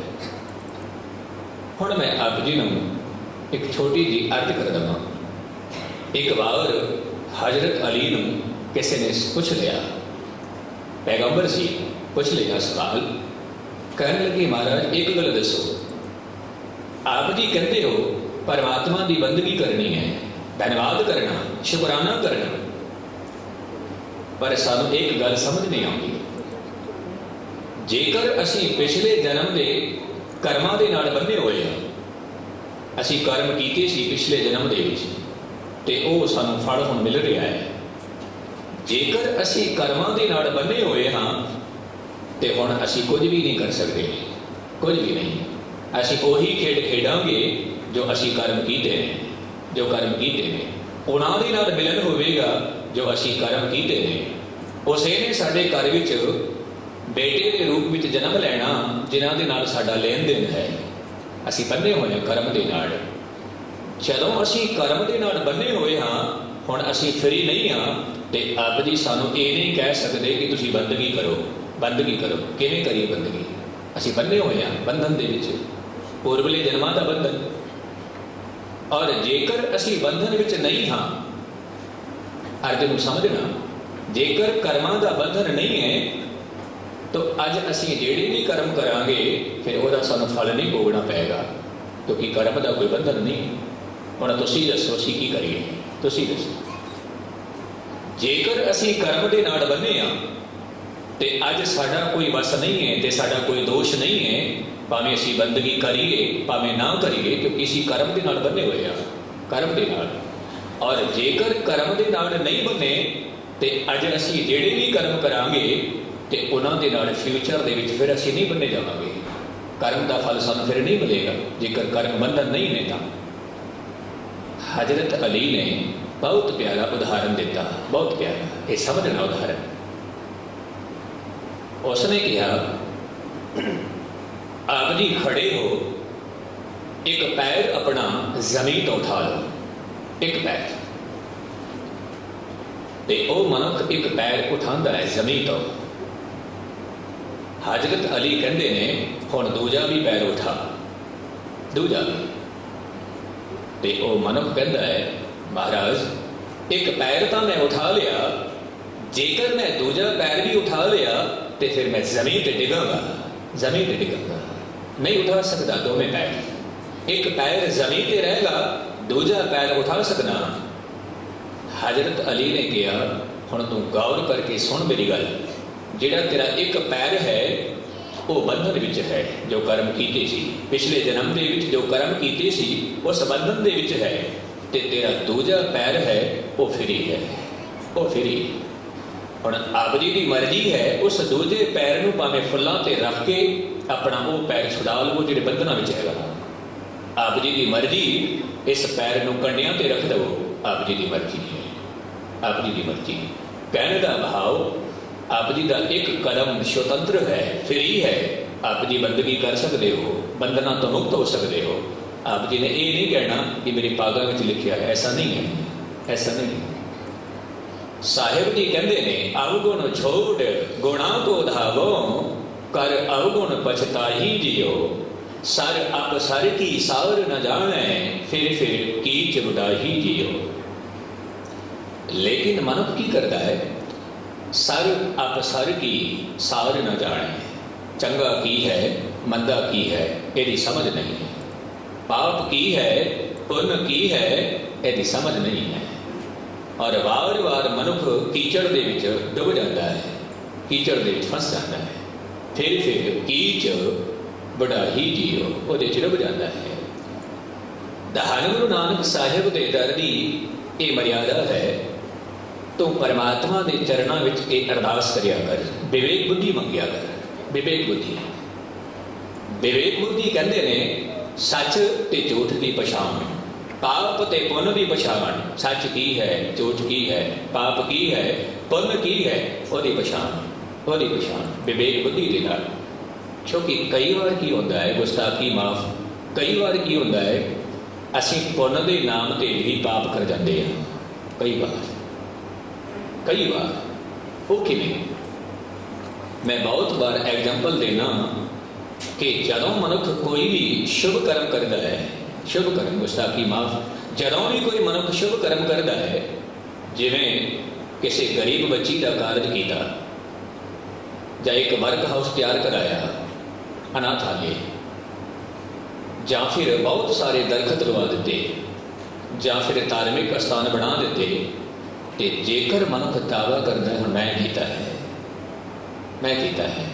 A: ਹੁਣ ਮੈਂ ਆਪ ਜੀ ਨੂੰ ਇੱਕ ਛੋਟੀ ਜਿਹੀ ਅਰਜ਼ ਕਰ ਦੇਵਾਂ। ਇੱਕ ਵਾਰ ਹਜ਼ਰਤ ਅਲੀ ਨੂੰ ਕਿਸੇ ਨੇ ਪੁੱਛ ਲਿਆ, ਪੈਗੰਬਰ ਸੀ, ਪੁੱਛ ਲਿਆ ਸਵਾਲ। ਕਹਿਣ ਲੱਗੇ, ਮਹਾਰਾਜ ਇੱਕ ਗੱਲ ਦੱਸੋ, ਆਪ ਜੀ ਕਹਿੰਦੇ ਹੋ ਪਰਮਾਤਮਾ ਦੀ ਬੰਦਗੀ ਕਰਨੀ ਹੈ, ਧੰਨਵਾਦ ਕਰਨਾ, ਸ਼ੁਕਰਾਨਾ ਕਰਨਾ, ਪਰ ਸਾਨੂੰ ਇੱਕ ਗੱਲ ਸਮਝ ਨਹੀਂ ਆਉਂਦੀ। ਜੇਕਰ ਅਸੀਂ ਪਿਛਲੇ ਜਨਮ ਦੇ ਕਰਮਾਂ ਦੇ ਨਾਲ ਬੰਨੇ ਹੋਏ ਹਾਂ, ਅਸੀਂ ਕਰਮ ਕੀਤੇ ਸੀ ਪਿਛਲੇ ਜਨਮ ਦੇ ਵਿੱਚ ਤੇ ਉਹ ਸਾਨੂੰ ਫਲ ਹੁਣ ਮਿਲ ਰਿਹਾ ਹੈ। ਜੇਕਰ ਅਸੀਂ ਕਰਮਾਂ ਦੇ ਨਾਲ ਬੰਨੇ ਹੋਏ ਹਾਂ ਤੇ ਹੁਣ ਅਸੀਂ ਕੁਝ ਵੀ ਨਹੀਂ ਕਰ ਸਕਦੇ, ਕੁਝ ਵੀ ਨਹੀਂ। ਅਸੀਂ ਉਹੀ ਖੇਡ ਖੇਡਾਂਗੇ ਜੋ ਅਸੀਂ ਕਰਮ ਕੀਤੇ ਨੇ, ਜੋ ਕਰਮ ਕੀਤੇ ਨੇ। ਉਹਨਾਂ ਦੇ ਨਾਲ ਮਿਲਨ ਹੋਵੇਗਾ ਜੋ ਅਸੀਂ ਕਰਮ ਕੀਤੇ ਨੇ। ਉਸੇ ਨੇ ਸਾਡੇ ਘਰ ਵਿੱਚ ਬੇਟੇ ਦੇ ਰੂਪ ਵਿੱਚ ਜਨਮ ਲੈਣਾ ਜਿਨ੍ਹਾਂ ਦੇ ਨਾਲ ਸਾਡਾ ਲੈਣ ਦੇਣ ਹੈ। ਅਸੀਂ ਬੰਨੇ ਹੋਏ ਹਾਂ ਕਰਮ ਦੇ ਨਾਲ। ਜਦੋਂ ਅਸੀਂ ਕਰਮ ਦੇ ਨਾਲ ਬੰਨੇ ਹੋਏ ਹਾਂ, ਹੁਣ ਅਸੀਂ ਫਰੀ ਨਹੀਂ ਹਾਂ ਤੇ ਆਪ ਜੀ ਸਾਨੂੰ ਇਹ ਨਹੀਂ ਕਹਿ ਸਕਦੇ ਕਿ ਤੁਸੀਂ ਬੰਦਗੀ ਕਰੋ, ਬੰਦਗੀ ਕਰੋ। ਕਿਵੇਂ ਕਰੀਏ ਬੰਦਗੀ? ਅਸੀਂ ਬੰਨੇ ਹੋਏ ਹਾਂ ਬੰਧਨ ਦੇ ਵਿੱਚ, ਪੂਰਬਲੇ ਜਨਮਾਂ ਦਾ ਬੰਧਨ। ਔਰ ਜੇਕਰ ਅਸੀਂ ਬੰਧਨ ਵਿੱਚ ਨਹੀਂ ਹਾਂ, ਅਰਜ਼ ਨੂੰ ਸਮਝਣਾ, ਜੇਕਰ ਕਰਮਾਂ ਦਾ ਬੰਧਨ ਨਹੀਂ ਹੈ ਤਾਂ ਅੱਜ ਅਸੀਂ ਜਿਹੜੇ ਵੀ ਕਰਮ ਕਰਾਂਗੇ ਫਿਰ ਉਹਦਾ ਸਾਨੂੰ ਫਲ ਨਹੀਂ ਭੋਗਣਾ ਪਏਗਾ, ਕਿਉਂਕਿ ਕਰਮ ਦਾ ਕੋਈ ਬੰਧਨ ਨਹੀਂ। ਹੁਣ ਤੁਸੀਂ ਦੱਸੋ ਅਸੀਂ ਕੀ ਕਰੀਏ? ਤੁਸੀਂ ਦੱਸੋ। ਜੇਕਰ ਅਸੀਂ ਕਰਮ ਦੇ ਨਾਲ ਬੰਨੇ ਹਾਂ ਤੇ ਅੱਜ ਸਾਡਾ ਕੋਈ ਵਸ ਨਹੀਂ ਹੈ ਤੇ ਸਾਡਾ ਕੋਈ ਦੋਸ਼ ਨਹੀਂ ਹੈ, ਭਾਵੇਂ ਅਸੀਂ ਬੰਦਗੀ ਕਰੀਏ ਭਾਵੇਂ ਨਾ ਕਰੀਏ, ਕਿਉਂਕਿ ਅਸੀਂ ਕਰਮ ਦੇ ਨਾਲ ਬੰਨੇ ਹੋਏ ਹਾਂ, ਕਰਮ ਦੇ ਨਾਲ। ਔਰ ਜੇਕਰ ਕਰਮ ਦੇ ਨਾਲ ਨਹੀਂ ਬੰਨੇ ਤੇ ਅੱਜ ਅਸੀਂ ਜਿਹੜੇ ਵੀ ਕਰਮ ਕਰਾਂਗੇ ਤੇ ਉਹਨਾਂ ਦੇ ਨਾਲ ਫਿਊਚਰ ਦੇ ਵਿੱਚ ਫਿਰ ਅਸੀਂ ਨਹੀਂ ਬੰਨੇ ਜਾਵਾਂਗੇ। ਕਰਮ ਦਾ ਫਲ ਸਾਨੂੰ ਫਿਰ ਨਹੀਂ ਮਿਲੇਗਾ ਜੇਕਰ ਕਰਮ ਬੰਧਨ ਨਹੀਂ ਨੇ ਤਾਂ। ਹਜ਼ਰਤ ਅਲੀ ਨੇ ਬਹੁਤ ਪਿਆਰਾ ਉਦਾਹਰਨ ਦਿੱਤਾ, ਬਹੁਤ ਪਿਆਰਾ, ਇਹ ਸਮਝਣਾ ਉਦਾਹਰਨ। ਉਸਨੇ ਕਿਹਾ, ਆਪ ਜੀ ਖੜੇ ਹੋ, ਇੱਕ ਪੈਰ ਆਪਣਾ ਜ਼ਮੀਨ ਤੋਂ ਉਠਾ ਲਓ, ਇੱਕ ਪੈਰ। ਤੇ ਉਹ ਮਨੁੱਖ ਇੱਕ ਪੈਰ ਉਠਾਉਂਦਾ ਹੈ ਜ਼ਮੀਨ ਤੋਂ। ਹਜ਼ਰਤ ਅਲੀ ਕਹਿੰਦੇ ਨੇ, ਹੁਣ ਦੂਜਾ ਵੀ ਪੈਰ ਉਠਾ, ਦੂਜਾ ਵੀ। ਤੇ ਉਹ ਮਨੁੱਖ ਕਹਿੰਦਾ ਹੈ, ਮਹਾਰਾਜ ਇੱਕ ਪੈਰ ਤਾਂ ਮੈਂ ਉਠਾ ਲਿਆ, ਜੇਕਰ ਮੈਂ ਦੂਜਾ ਪੈਰ ਵੀ ਉਠਾ ਲਿਆ ਤੇ ਫਿਰ ਮੈਂ ਜ਼ਮੀਨ ਤੇ ਡਿੱਗਾਂਗਾ, ਜ਼ਮੀਨ ਤੇ ਡਿੱਗਾਂਗਾ। ਨਹੀਂ ਉਠਾ ਸਕਦਾ ਦੋਵੇਂ ਪੈਰ। ਇੱਕ ਪੈਰ ਜ਼ਮੀਨ ਤੇ ਰਹੇਗਾ, ਦੂਜਾ ਪੈਰ ਉਠਾ ਸਕਦਾ। ਹਜ਼ਰਤ ਅਲੀ ਨੇ ਕਿਹਾ, ਹੁਣ ਤੂੰ ਗੌਰ ਕਰਕੇ ਸੁਣ ਮੇਰੀ ਗੱਲ। ਜਿਹੜਾ ਤੇਰਾ ਇੱਕ ਪੈਰ ਹੈ ਉਹ ਬੰਧਨ ਵਿੱਚ ਹੈ, ਜੋ ਕਰਮ ਕੀਤੇ ਸੀ ਪਿਛਲੇ ਜਨਮ ਦੇ ਵਿੱਚ, ਜੋ ਕਰਮ ਕੀਤੇ ਸੀ ਉਸ ਬੰਧਨ ਦੇ ਵਿੱਚ ਹੈ। ਤੇ ਤੇਰਾ ਦੂਜਾ ਪੈਰ ਹੈ ਉਹ ਫਰੀ ਹੈ, ਉਹ ਫਰੀ। ਹੁਣ ਆਪ ਜੀ ਦੀ ਮਰਜ਼ੀ ਹੈ ਉਸ ਦੂਜੇ ਪੈਰ ਨੂੰ ਭਾਵੇਂ ਫੁੱਲਾਂ ਤੇ ਰੱਖ ਕੇ ਆਪਣਾ ਉਹ ਪੈਰ ਛੁਡਾ ਲਵੋ ਜਿਹੜੇ ਬੰਧਨਾਂ ਵਿੱਚ ਹੈਗਾ। ਆਪ ਜੀ ਦੀ ਮਰਜ਼ੀ ਇਸ ਪੈਰ ਨੂੰ ਕੰਡਿਆਂ ਤੇ ਰੱਖ ਦੇਵੋ, ਆਪ ਜੀ ਦੀ ਮਰਜ਼ੀ ਹੈ, ਆਪ ਜੀ ਦੀ ਮਰਜ਼ੀ। ਕਹਿਣ ਦਾ ਭਾਵ, ਆਪ ਜੀ ਦਾ ਇੱਕ ਕਦਮ ਸੁਤੰਤਰ ਹੈ, ਫਰੀ ਹੈ। ਆਪ ਜੀ ਬੰਦਗੀ ਕਰ ਸਕਦੇ ਹੋ, ਬੰਧਨਾਂ ਤੋਂ ਮੁਕਤ ਹੋ ਸਕਦੇ ਹੋ। ਆਪ ਜੀ ਨੇ ਇਹ ਨਹੀਂ ਕਹਿਣਾ ਕਿ ਮੇਰੀ ਪਾਗਾਂ ਵਿੱਚ ਲਿਖਿਆ ਹੈ, ਐਸਾ ਨਹੀਂ ਹੈ, ਐਸਾ ਨਹੀਂ। ਸਾਹਿਬ ਜੀ ਕਹਿੰਦੇ ਨੇ, ਅਵਗੁਣ ਛੋੜ ਗੁਣਾ ਕੋ ਧਾਵੋ, ਕਰ ਅਵਗੁਣ ਪਛਤਾਹੀ ਜਿਓ। ਸਰ ਅਪ ਸਰ ਕੀ ਸਾਰ ਨ ਜਾਣੈ, ਫਿਰ ਕੀਚ ਬੁਢਾਹੀ ਜਿਓ। ਲੇਕਿਨ ਮਨੁੱਖ ਕੀ ਕਰਦਾ ਹੈ? ਸਰ ਅਪ ਸਰ ਕੀ ਸਾਰ ਨ ਜਾਣੈ। ਚੰਗਾ ਕੀ ਹੈ, ਮੰਦਾ ਕੀ ਹੈ, ਇਹਦੀ ਸਮਝ ਨਹੀਂ ਹੈ। ਪਾਪ ਕੀ ਹੈ, ਪੁੰਨ ਕੀ ਹੈ, ਇਹਦੀ ਸਮਝ ਨਹੀਂ ਹੈ। ਔਰ ਵਾਰ-ਵਾਰ ਮਨੁੱਖ ਕੀਚੜ ਦੇ ਵਿੱਚ ਡੁੱਬ ਜਾਂਦਾ ਹੈ, ਕੀਚੜ ਦੇ ਵਿੱਚ ਫਸ ਜਾਂਦਾ ਹੈ। ਫਿਰ ਕੀਚ ਬੁਢਾਹੀ ਜਿਓ, ਉਹਦੇ 'ਚ ਡੁੱਬ ਜਾਂਦਾ ਹੈ। ਧੰਨ ਗੁਰੂ ਨਾਨਕ ਸਾਹਿਬ ਦੇ ਦਰ ਦੀ ਇਹ ਮਰਿਆਦਾ ਹੈ। ਤੂੰ ਪਰਮਾਤਮਾ ਦੇ ਚਰਨਾਂ ਵਿੱਚ ਇਹ ਅਰਦਾਸ ਕਰਿਆ ਕਰ, ਵਿਵੇਕ ਬੁੱਧੀ ਮੰਗਿਆ ਕਰ। ਵਿਵੇਕ ਬੁੱਧੀ, ਵਿਵੇਕ ਬੁੱਧੀ ਕਹਿੰਦੇ ਨੇ ਸੱਚ ਤੇ ਝੂਠ ਦੀ ਪਛਾਣ, ਪਾਪ ਤੇ ਪੁੰਨ ਦੀ ਪਛਾਣ। ਸੱਚ ਕੀ ਹੈ, ਝੂਠ ਕੀ ਹੈ, ਪਾਪ ਕੀ ਹੈ, ਪੁੰਨ ਕੀ ਹੈ, ਉਹਦੀ ਪਛਾਣ, ਉਹਦੀ ਪਛਾਣ ਵਿਵੇਕ ਬੁੱਧੀ ਦੇ ਨਾਲ। ਕਿਉਂਕਿ ਕਈ ਵਾਰ ਕੀ ਹੁੰਦਾ ਹੈ, ਗੁਸਤਾਖੀ ਮਾਫ, ਕਈ ਵਾਰ ਕੀ ਹੁੰਦਾ ਹੈ, ਅਸੀਂ ਪੁੰਨ ਦੇ ਨਾਮ ਤੇ ਵੀ ਪਾਪ ਕਰ ਜਾਂਦੇ ਹਾਂ। ਕਈ ਵਾਰ ਉਹ ਕਿਵੇਂ? ਮੈਂ ਬਹੁਤ ਵਾਰ ਐਗਜ਼ਾਮਪਲ ਦੇਣਾ ਕਿ ਜਦੋਂ ਮਨੁੱਖ ਕੋਈ ਵੀ ਸ਼ੁਭ ਕਰਮ ਕਰਦਾ ਹੈ, ਸ਼ੁਭ ਕਰਮ, ਗੁਸਤਾਖੀ ਮਾਫ, ਜਦੋਂ ਵੀ ਕੋਈ ਮਨੁੱਖ ਸ਼ੁਭ ਕਰਮ ਕਰਦਾ ਹੈ, ਜਿਵੇਂ ਕਿਸੇ ਗਰੀਬ ਬੱਚੀ ਦਾ ਕਾਰਜ ਕੀਤਾ, ਜਾਂ ਇੱਕ ਵਰਕ ਹਾਊਸ ਤਿਆਰ ਕਰਾਇਆ, ਅਨਾਥਾਲय, ਜਾਂ ਫਿਰ ਬਹੁਤ ਸਾਰੇ ਦਰਖਤ ਲਵਾ ਦਿੱਤੇ, ਜਾਂ ਫਿਰ ਧਾਰਮਿਕ ਅਸਥਾਨ ਬਣਾ ਦਿੱਤੇ, ਤੇ ਜੇਕਰ ਮਨੁੱਖ ਦਾਅਵਾ ਕਰਦਾ ਹੈ ਮੈਂ ਕੀਤਾ ਹੈ, ਮੈਂ ਕੀਤਾ ਹੈ,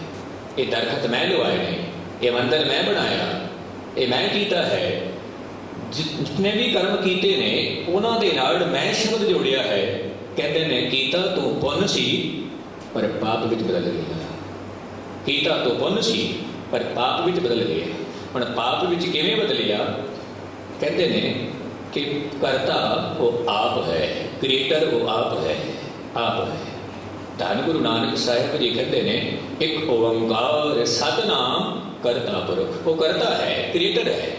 A: ਇਹ ਦਰਖਤ ਮੈਂ ਲਵਾਏ ਨੇ, ਇਹ ਮੰਦਰ ਮੈਂ ਬਣਾਇਆ, ਇਹ ਮੈਂ ਕੀਤਾ ਹੈ, ਜਿਤਨੇ ਵੀ ਕਰਮ ਕੀਤੇ ਨੇ ਉਹਨਾਂ ਦੇ ਨਾਲ ਮੈਂ ਸ਼ਬਦ ਜੋੜਿਆ ਹੈ। ਕਹਿੰਦੇ ਨੇ ਕੀਤਾ ਤੋਂ ਪੁੰਨ ਸੀ ਪਰ ਪਾਪ ਵਿੱਚ ਬਦਲ ਗਿਆ। ਕੀਤਾ ਤੋਂ ਪੁੰਨ ਸੀ ਪਰ ਪਾਪ ਵਿੱਚ ਬਦਲ ਗਿਆ। ਹੁਣ ਪਾਪ ਵਿੱਚ ਕਿਵੇਂ ਬਦਲਿਆ? ਕਹਿੰਦੇ ਨੇ ਕਿ ਕਰਤਾ ਉਹ ਆਪ ਹੈ, ਕ੍ਰੀਏਟਰ ਉਹ ਆਪ ਹੈ, ਆਪ ਹੈ। ਧੰਨ ਗੁਰੂ ਨਾਨਕ ਸਾਹਿਬ ਜੀ ਕਹਿੰਦੇ ਨੇ ਇੱਕ ਓੰਕਾਰ ਸਤਿਨਾਮ ਕਰਤਾ ਪੁਰਖ। ਉਹ ਕਰਤਾ ਹੈ, ਕ੍ਰੀਏਟਰ ਹੈ,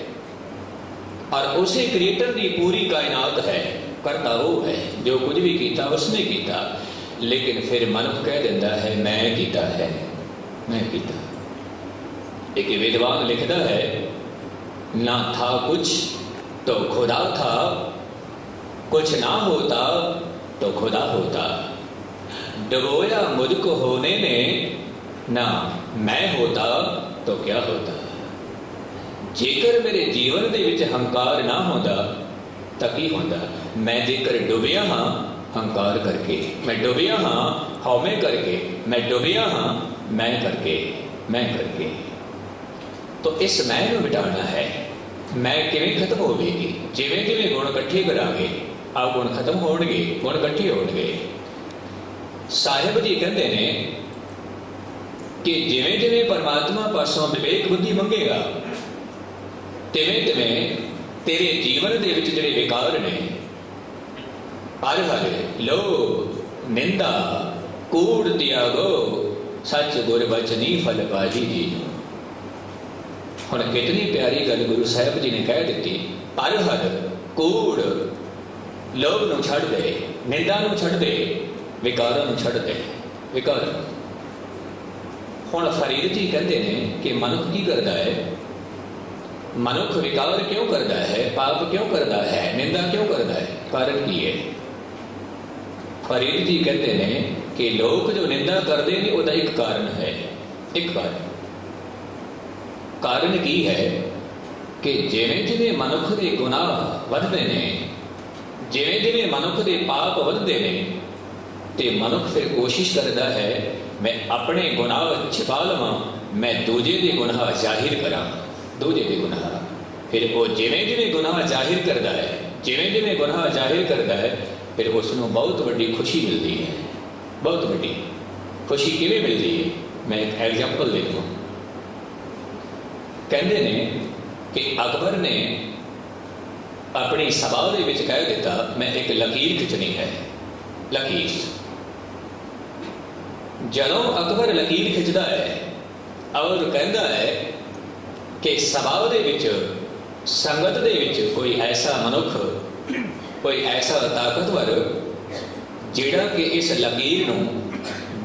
A: ਔਰ ਉਸੇ ਕ੍ਰੀਏਟਰ ਦੀ ਪੂਰੀ ਕਾਇਨਾਤ ਹੈ। ਕਰਤਾ ਉਹ ਹੈ, ਜੋ ਕੁਝ ਵੀ ਕੀਤਾ ਉਸਨੇ ਕੀਤਾ। ਲੇਕਿਨ ਫਿਰ ਮਨੁੱਖ ਕਹਿ ਦਿੰਦਾ ਹੈ ਮੈਂ ਕੀਤਾ ਹੈ, ਮੈਂ ਕੀਤਾ। एक विद्वान लिखता है ना था कुछ तो खुदा था, कुछ ना होता तो खुदा होता। डुबोया मुझको होने ने, ना मैं होता तो क्या होता। जेकर मेरे जीवन दे विच हंकार ना होंदा तां की होंदा। मैं जेकर डुबिया हाँ हंकार करके, मैं डुबिया हाँ हौमे करके, मैं डुबिया हाँ मैं करके, मैं करके। तो इस मैं ਨੂੰ ਮਿਟਾਉਣਾ ਹੈ। ਮੈਂ ਕਿਵੇਂ ਖਤਮ ਹੋਵੇਗੀ? ਜਿਵੇਂ ਜਿਵੇਂ ਗੁਣ ਇਕੱਠੇ ਕਰਾਂਗੇ ਆਹ ਗੁਣ ਖਤਮ ਹੋਣਗੇ, ਗੁਣ ਇਕੱਠੇ ਹੋਣਗੇ। ਸਾਹਿਬ ਜੀ ਕਹਿੰਦੇ ਨੇ ਕਿ ਜਿਵੇਂ ਜਿਵੇਂ ਪਰਮਾਤਮਾ ਪਾਸੋਂ ਵਿਵੇਕ ਬੁੱਧੀ ਮੰਗੇਗਾ ਤਿਵੇਂ ਤਿਵੇਂ ਤੇਰੇ ਜੀਵਨ ਦੇ ਵਿੱਚ ਜਿਹੜੇ ਵਿਕਾਰ ਨੇ, ਹਰ ਹਰ ਲੋ ਨਿੰਦਾ ਕੂੜ ਤਿਆਗੋ, ਸੱਚ ਗੁਰ ਬਚਨੀ ਫਲ ਪਾਹੀ ਜੀ। ਹੁਣ ਕਿਤਨੀ ਪਿਆਰੀ ਗੱਲ ਗੁਰੂ ਸਾਹਿਬ ਜੀ ਨੇ ਕਹਿ ਦਿੱਤੀ। ਪਰ ਹਰ ਕੂੜ, ਲੋਭ ਨੂੰ ਛੱਡ ਦੇ, ਨਿੰਦਾ ਨੂੰ ਛੱਡ ਦੇ, ਵਿਕਾਰਾਂ ਨੂੰ ਛੱਡ ਦੇ, ਵਿਕਾਰ। ਹੁਣ ਫਰੀਦ ਜੀ ਕਹਿੰਦੇ ਨੇ ਕਿ ਮਨੁੱਖ ਕੀ ਕਰਦਾ ਹੈ? ਮਨੁੱਖ ਵਿਕਾਰ ਕਿਉਂ ਕਰਦਾ ਹੈ? ਪਾਪ ਕਿਉਂ ਕਰਦਾ ਹੈ? ਨਿੰਦਾ ਕਿਉਂ ਕਰਦਾ ਹੈ? ਕਾਰਨ ਕੀ ਹੈ? ਫਰੀਦ ਜੀ ਕਹਿੰਦੇ ਨੇ ਕਿ ਲੋਕ ਜੋ ਨਿੰਦਾ ਕਰਦੇ ਨੇ ਉਹਦਾ ਇੱਕ ਕਾਰਨ ਹੈ, ਇੱਕ ਕਾਰਨ। ਕਾਰਨ ਕੀ ਹੈ ਕਿ ਜਿਵੇਂ ਜਿਵੇਂ ਮਨੁੱਖ ਦੇ ਗੁਨਾਹ ਵੱਧਦੇ ਨੇ, ਜਿਵੇਂ ਜਿਵੇਂ ਮਨੁੱਖ ਦੇ ਪਾਪ ਵੱਧਦੇ ਨੇ, ਤੇ ਮਨੁੱਖ ਫਿਰ ਕੋਸ਼ਿਸ਼ ਕਰਦਾ ਹੈ ਮੈਂ ਆਪਣੇ ਗੁਨਾਹ ਛਿਪਾ ਲਵਾਂ, ਮੈਂ ਦੂਜੇ ਦੇ ਗੁਨਾਹ ਜ਼ਾਹਿਰ ਕਰਾਂ, ਦੂਜੇ ਦੇ ਗੁਨਾਹ। ਫਿਰ ਉਹ ਜਿਵੇਂ ਜਿਵੇਂ ਗੁਨਾਹ ਜ਼ਾਹਿਰ ਕਰਦਾ ਹੈ, ਜਿਵੇਂ ਜਿਵੇਂ ਗੁਨਾਹ ਜ਼ਾਹਿਰ ਕਰਦਾ ਹੈ, ਫਿਰ ਉਸ ਨੂੰ ਬਹੁਤ ਵੱਡੀ ਖੁਸ਼ੀ ਮਿਲਦੀ ਹੈ। ਬਹੁਤ ਵੱਡੀ ਖੁਸ਼ੀ ਕਿਵੇਂ ਮਿਲਦੀ ਹੈ? ਮੈਂ ਇੱਕ ਐਗਜ਼ਾਮਪਲ ਦੇ ਦੂੰ। ਕਹਿੰਦੇ ਨੇ ਕਿ ਅਕਬਰ ਨੇ ਆਪਣੀ ਸਭਾ ਦੇ ਵਿੱਚ ਕਹਿ ਦਿੱਤਾ ਮੈਂ ਇੱਕ ਲਕੀਰ ਖਿੱਚਣੀ ਹੈ। ਲਕੀਰ, ਜਦੋਂ ਅਕਬਰ ਲਕੀਰ ਖਿੱਚਦਾ ਹੈ ਔਰ ਕਹਿੰਦਾ ਹੈ ਕਿ ਸਭਾ ਦੇ ਵਿੱਚ, ਸੰਗਤ ਦੇ ਵਿੱਚ ਕੋਈ ਐਸਾ ਮਨੁੱਖ, ਕੋਈ ਐਸਾ ਤਾਕਤਵਰ ਜਿਹੜਾ ਕਿ ਇਸ ਲਕੀਰ ਨੂੰ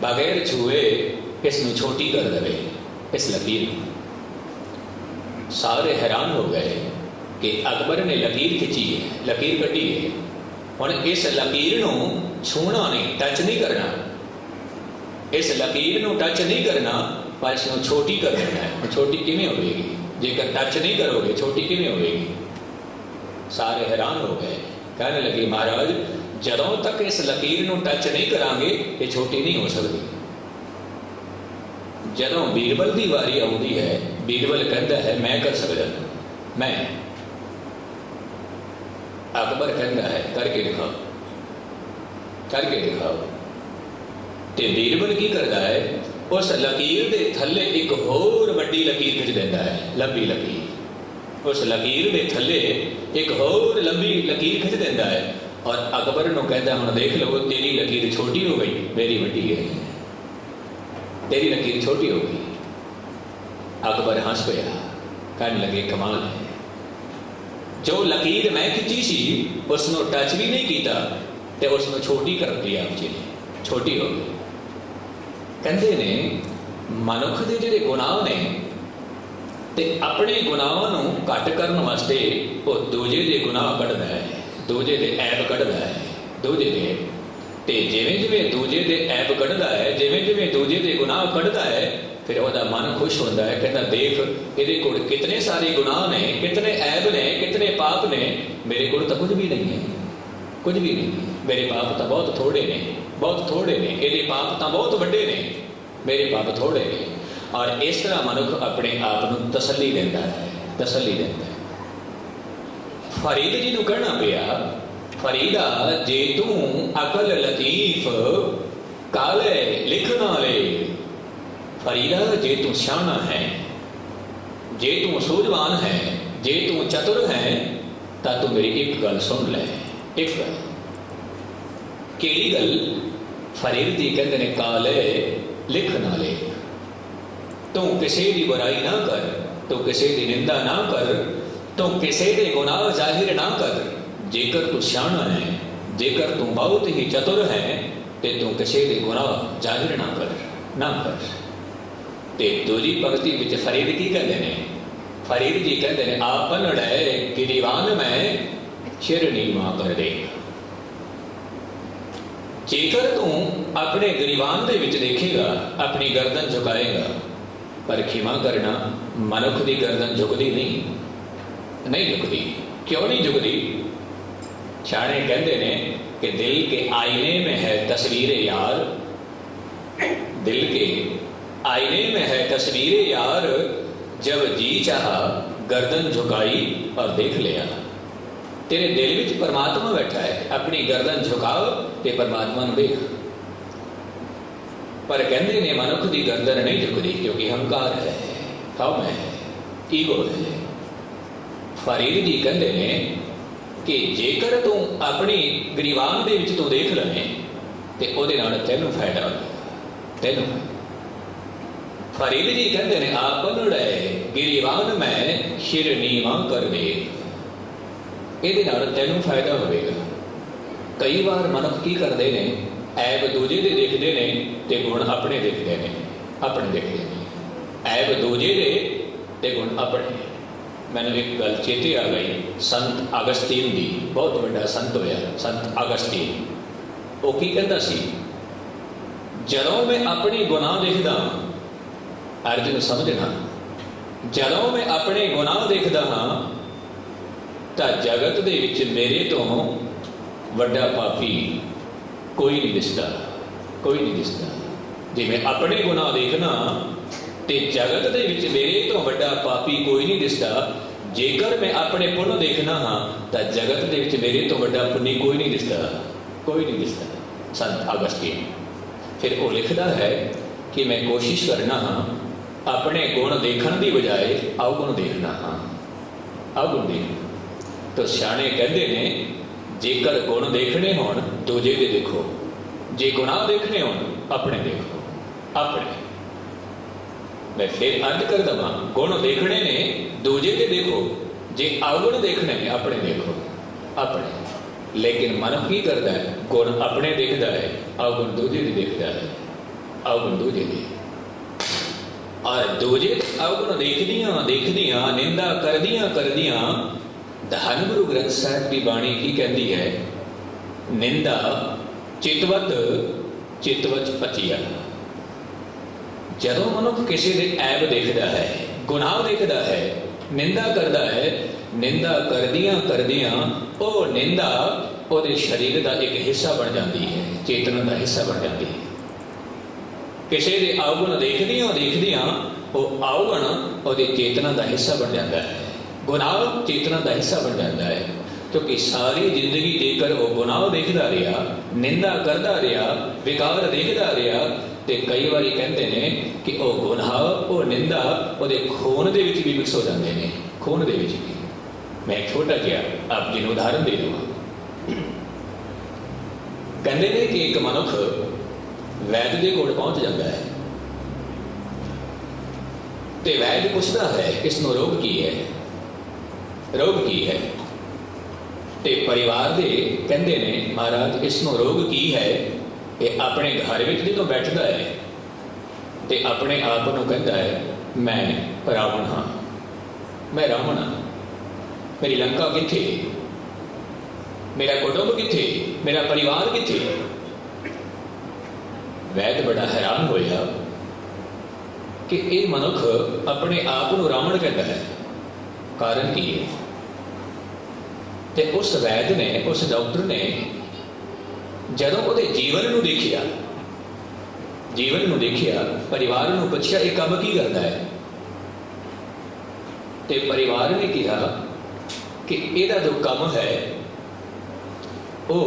A: ਬਗੈਰ ਛੂਏ ਇਸ ਨੂੰ ਛੋਟੀ ਕਰ ਦੇਵੇ। ਇਸ ਲਕੀਰ ਨੂੰ ਸਾਰੇ ਹੈਰਾਨ ਹੋ ਗਏ ਕਿ ਅਕਬਰ ਨੇ ਲਕੀਰ ਖਿੱਚੀ ਹੈ, ਲਕੀਰ ਕੱਢੀ ਹੈ। ਹੁਣ ਇਸ ਲਕੀਰ ਨੂੰ ਛੂਹਣਾ ਨਹੀਂ, ਟੱਚ ਨਹੀਂ ਕਰਨਾ। ਇਸ ਲਕੀਰ ਨੂੰ ਟੱਚ ਨਹੀਂ ਕਰਨਾ, ਪਰ ਇਸ ਨੂੰ ਛੋਟੀ ਕਰ ਦੇਣਾ ਹੈ। ਛੋਟੀ ਕਿਵੇਂ ਹੋਵੇਗੀ? ਜੇਕਰ ਟੱਚ ਨਹੀਂ ਕਰੋਗੇ ਛੋਟੀ ਕਿਵੇਂ ਹੋਵੇਗੀ? ਸਾਰੇ ਹੈਰਾਨ ਹੋ ਗਏ, ਕਹਿਣ ਲੱਗੇ ਮਹਾਰਾਜ ਜਦੋਂ ਤੱਕ ਇਸ ਲਕੀਰ ਨੂੰ ਟੱਚ ਨਹੀਂ ਕਰਾਂਗੇ ਇਹ ਛੋਟੀ ਨਹੀਂ ਹੋ ਸਕਦੀ। ਜਦੋਂ ਬੀਰਬਲ ਦੀ ਵਾਰੀ ਆਉਂਦੀ ਹੈ, ਬੀਰਬਲ ਕਹਿੰਦਾ ਹੈ ਮੈਂ ਕਰ ਸਕਦਾ, ਮੈਂ। ਅਕਬਰ ਕਹਿੰਦਾ ਹੈ ਕਰਕੇ ਦਿਖਾਓ, ਕਰਕੇ ਦਿਖਾਓ। ਤੇ ਬੀਰਬਲ ਕੀ ਕਰਦਾ ਹੈ? ਉਸ ਲਕੀਰ ਦੇ ਥੱਲੇ ਇੱਕ ਹੋਰ ਵੱਡੀ ਲਕੀਰ ਖਿੱਚ ਦਿੰਦਾ ਹੈ, ਲੰਬੀ ਲਕੀਰ। ਉਸ ਲਕੀਰ ਦੇ ਥੱਲੇ ਇੱਕ ਹੋਰ ਲੰਬੀ ਲਕੀਰ ਖਿੱਚ ਦਿੰਦਾ ਹੈ ਔਰ ਅਕਬਰ ਨੂੰ ਕਹਿੰਦਾ ਹੁਣ ਦੇਖ ਲਓ ਤੇਰੀ ਲਕੀਰ ਛੋਟੀ ਹੋ ਗਈ, ਮੇਰੀ ਵੱਡੀ ਹੈ। तेरी लकीर छोटी हो गई। अकबर हंस पिया, कहने लगे कमाल है, जो लकीर मैं खिंची सी उसनों टच भी नहीं किया तो उसनों छोटी कर दिया, मुझे छोटी हो गई। कहते ने मनुख के जिहड़े गुनाह ने ते अपने गुनाहां नूं घट करन वास्ते वो दूजे दे गुनाह कढ़दा है, दूजे दे ऐब कढ़दा है, दूजे दे। ਤੇ ਜਿਵੇਂ ਜਿਵੇਂ ਦੂਜੇ ਦੇ ਐਬ ਕੱਢਦਾ ਹੈ, ਜਿਵੇਂ ਜਿਵੇਂ ਦੂਜੇ ਦੇ ਗੁਨਾਹ ਕੱਢਦਾ ਹੈ, ਫਿਰ ਉਹਦਾ ਮਨ ਖੁਸ਼ ਹੁੰਦਾ ਹੈ। ਕਹਿੰਦਾ ਦੇਖ ਇਹਦੇ ਕੋਲ ਕਿਤਨੇ ਸਾਰੇ ਗੁਨਾਹ ਨੇ, ਕਿਤਨੇ ਐਬ ਨੇ, ਕਿਤਨੇ ਪਾਪ ਨੇ, ਮੇਰੇ ਕੋਲ ਤਾਂ ਕੁਝ ਵੀ ਨਹੀਂ ਹੈ, ਕੁਝ ਵੀ ਨਹੀਂ। ਮੇਰੇ ਪਾਪ ਤਾਂ ਬਹੁਤ ਥੋੜੇ ਨੇ, ਬਹੁਤ ਥੋੜੇ ਨੇ। ਇਹਦੇ ਪਾਪ ਤਾਂ ਬਹੁਤ ਵੱਡੇ ਨੇ, ਮੇਰੇ ਪਾਪ ਥੋੜੇ ਨੇ। ਔਰ ਇਸ ਤਰ੍ਹਾਂ ਮਨੁੱਖ ਆਪਣੇ ਆਪ ਨੂੰ ਤਸੱਲੀ ਦਿੰਦਾ ਹੈ, ਤਸੱਲੀ ਦਿੰਦਾ ਹੈ। ਫਰੀਦ ਜੀ ਨੂੰ ਕਹਿਣਾ ਪਿਆ फरीदा जे तू अकल लतीफ काले लिखना ले। फरीदा जे तू सियाना है, जे तू सूझवान है, जे तू चतुर है, तो तू मेरी एक गल सुन ले। एक गल केड़ी गल? फरीद जी कहते ने काले लिखना ले। तू किसी की बुराई ना कर, तू किसी की निंदा ना कर, तू किसी के गुनाह जाहिर ना कर। जेकर तू सियाना है, जेकर तू बहुत ही चतुर है, तो तू किसी के गुनाह जाहिर ना कर, ना कर। ते दूजी पंक्ति विच फरीद की कहते हैं? फरीद जी कहते हैं आपन डे गिरीवान में सिर नीवा कर दे। जेकर तू अपने गिरीवान दे विच देखेगा, अपनी गर्दन झुकाएगा, पर खिमा करना मनुख की गर्दन झुकती नहीं, नहीं झुकती। क्यों नहीं झुकती? सियाणे कहते ने कि दिल के आईने में है तस्वीर यार, दिल के आईने में है तस्वीर यार, जब जी चाहा गर्दन झुकाई और देख लिया। तेरे दिल विच परमात्मा बैठा है, अपनी गर्दन झुकाओ ते परमात्मा नूं देख। पर कहते ने मनुख की गर्दन नहीं झुकती क्योंकि हंकार है, कौम है, ईगो है। फरीद जी कहते ने कि जेकर तू अपनी गरीबान दे विच तू देख लवे तो उहदे नाल तैनूं फायदा होगा, तैनूं। फरीद जी कहते हैं आपन डे गिरीवान में सिर नीवा कर दे, इहदे नाल तैनूं फायदा होवेगा। कई बार मनुख की करते हैं, ऐब दूजे दे देखते हैं ते गुण अपने देखते हैं, अपने देखते हैं। ऐब दूजे दे ते गुण अपने। मैंने एक गल चेते आ गई, संत अगस्तीन दी, बहुत बड़ा संत होया संत अगस्तीन। वो की कहता सी, जदों मैं अपनी गुनाह देखदा, अर्जुन समझना, जदों मैं अपने गुनाह देखदा हाँ तो जगत दे विच मेरे तो वड्डा पापी कोई नहीं दिसदा, कोई नहीं दिसदा। जे मैं अपने गुनाह देखना ते जगत दे विच मेरे तो वड्डा पापी कोई नहीं दिसदा। जेकर मैं अपने पुण्य देखना हाँ तो जगत दे विच मेरे तो वड्डा पुण्य कोई नहीं दिसदा, कोई नहीं दिसदा। संत अगस्तीन फिर वो लिखता है कि मैं कोशिश करना हाँ अपने गुण देखने की बजाय अवगुण देखना हाँ, अवगुण देखना। तो सियाणे कहते ने जेकर गुण देखने होण दूजे दे देखो, जे गुनाह देखने होण अपने देखो, अपने। मैं फिर अर्ज कर दवा, गुण देखने ने दूजे के देखो, जे अवगुण देखने ने अपने देखो, अपने। लेकिन मन की करता है, गुण अपने देखता है, अवगुण दूजे की देखता है, अवगुण दूजे की। और दूजे अवगुण देखदियां देखदियां निंदा करदियां करदियां धन गुरु ग्रंथ साहिब की बाणी की कहती है, निंदा चितवत चितवच पचिया। जदों मनुख किसी के ऐब देखता है, गुनाह देखता है, निंदा करता है, निंदा करदियां करदियां वो निंदा ਉਹਦੇ शरीर का एक हिस्सा बन जाती है, चेतना का हिस्सा बन जाती है। किसी के अवगुण देखदियां देखदियां वो अवगुण ਉਹਦੀ चेतना का हिस्सा बन जाता है, गुनाह चेतना का हिस्सा बन जाता है। क्योंकि सारी जिंदगी जेकर वो गुनाह देखता रहा, निंदा करता रहा, विकार देखता रहा, तो कई बार कहते हैं कि वह गुनाह वो निंदा वो खून के भी मिक्स हो जाते हैं, खून के भी। मैं एक छोटा जिहा आप जी उदाहरण दे दूँ। कहते हैं कि एक मनुख वैद के कोल पहुँच जाता है, तो वैद पूछता है इसनों रोग की है, रोग की है। तो परिवार के कहते हैं महाराज इसनों रोग की है। ये अपने घर में जो बैठता है तो अपने आप को कहता है मैं रावण हाँ, मैं रावण हाँ, मेरी लंका किथे, मेरा कुटुंब किथे, मेरा परिवार किथे। वैद बड़ा हैरान होया कि ये मनुख अपने आप को रावण कहता है, कारण की है। ते उस वैद ने, उस डॉक्टर ने जदों वो जीवन को देखिया, जीवन को देखिया, परिवार को पूछा ये काम की करता है, तो परिवार ने कहा कि यदा जो काम है वो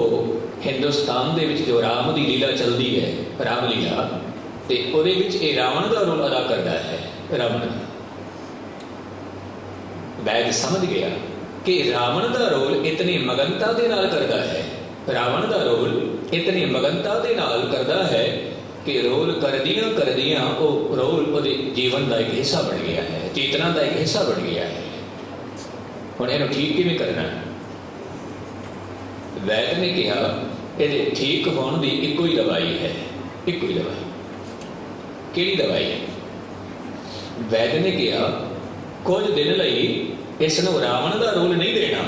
A: हिंदुस्तान दे विच जो राम की लीला चलती है, राम लीला, तो वो रावण का रोल अदा करता है, रावण। वैद समझ गया कि रावण का रोल इतनी मगनता के नाल करता है, रावण का रोल इतनी मगनता के नाल करता है कि रोल करदियां करदियां वो रोल वो जीवन का एक हिस्सा बन गया है, चेतना का एक हिस्सा बन गया है। हुण इहनूं ठीक किवें करना? वैद ने कहा ये ठीक होने की इको ही दवाई है, इको ही दवाई। किहड़ी दवाई है? वैद ने कहा कुछ दिन लई इसनूं रावण का रोल नहीं देना,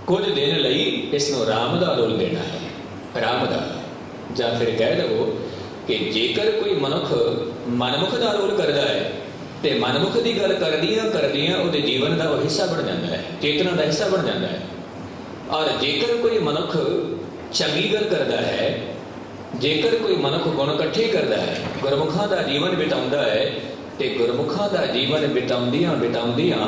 A: कुछ दिन लई इसनूं राम का रोल देना है, राम का। ਜਾਂ फिर कह दो कि जेकर कोई मनुख मनमुख का रोल करता है तो मनमुख की गल करदियां करदियां वो जीवन का वो हिस्सा बन जाता है, चेतना का हिस्सा बन जाता है। और जेकर कोई मनुख चंगी गल करता है, जेकर कोई मनुख गुण इकट्ठे करता है, गुरमुखा का जीवन बिताउंदा है, तो गुरमुखा का जीवन बिताउंदियां बिताउंदियां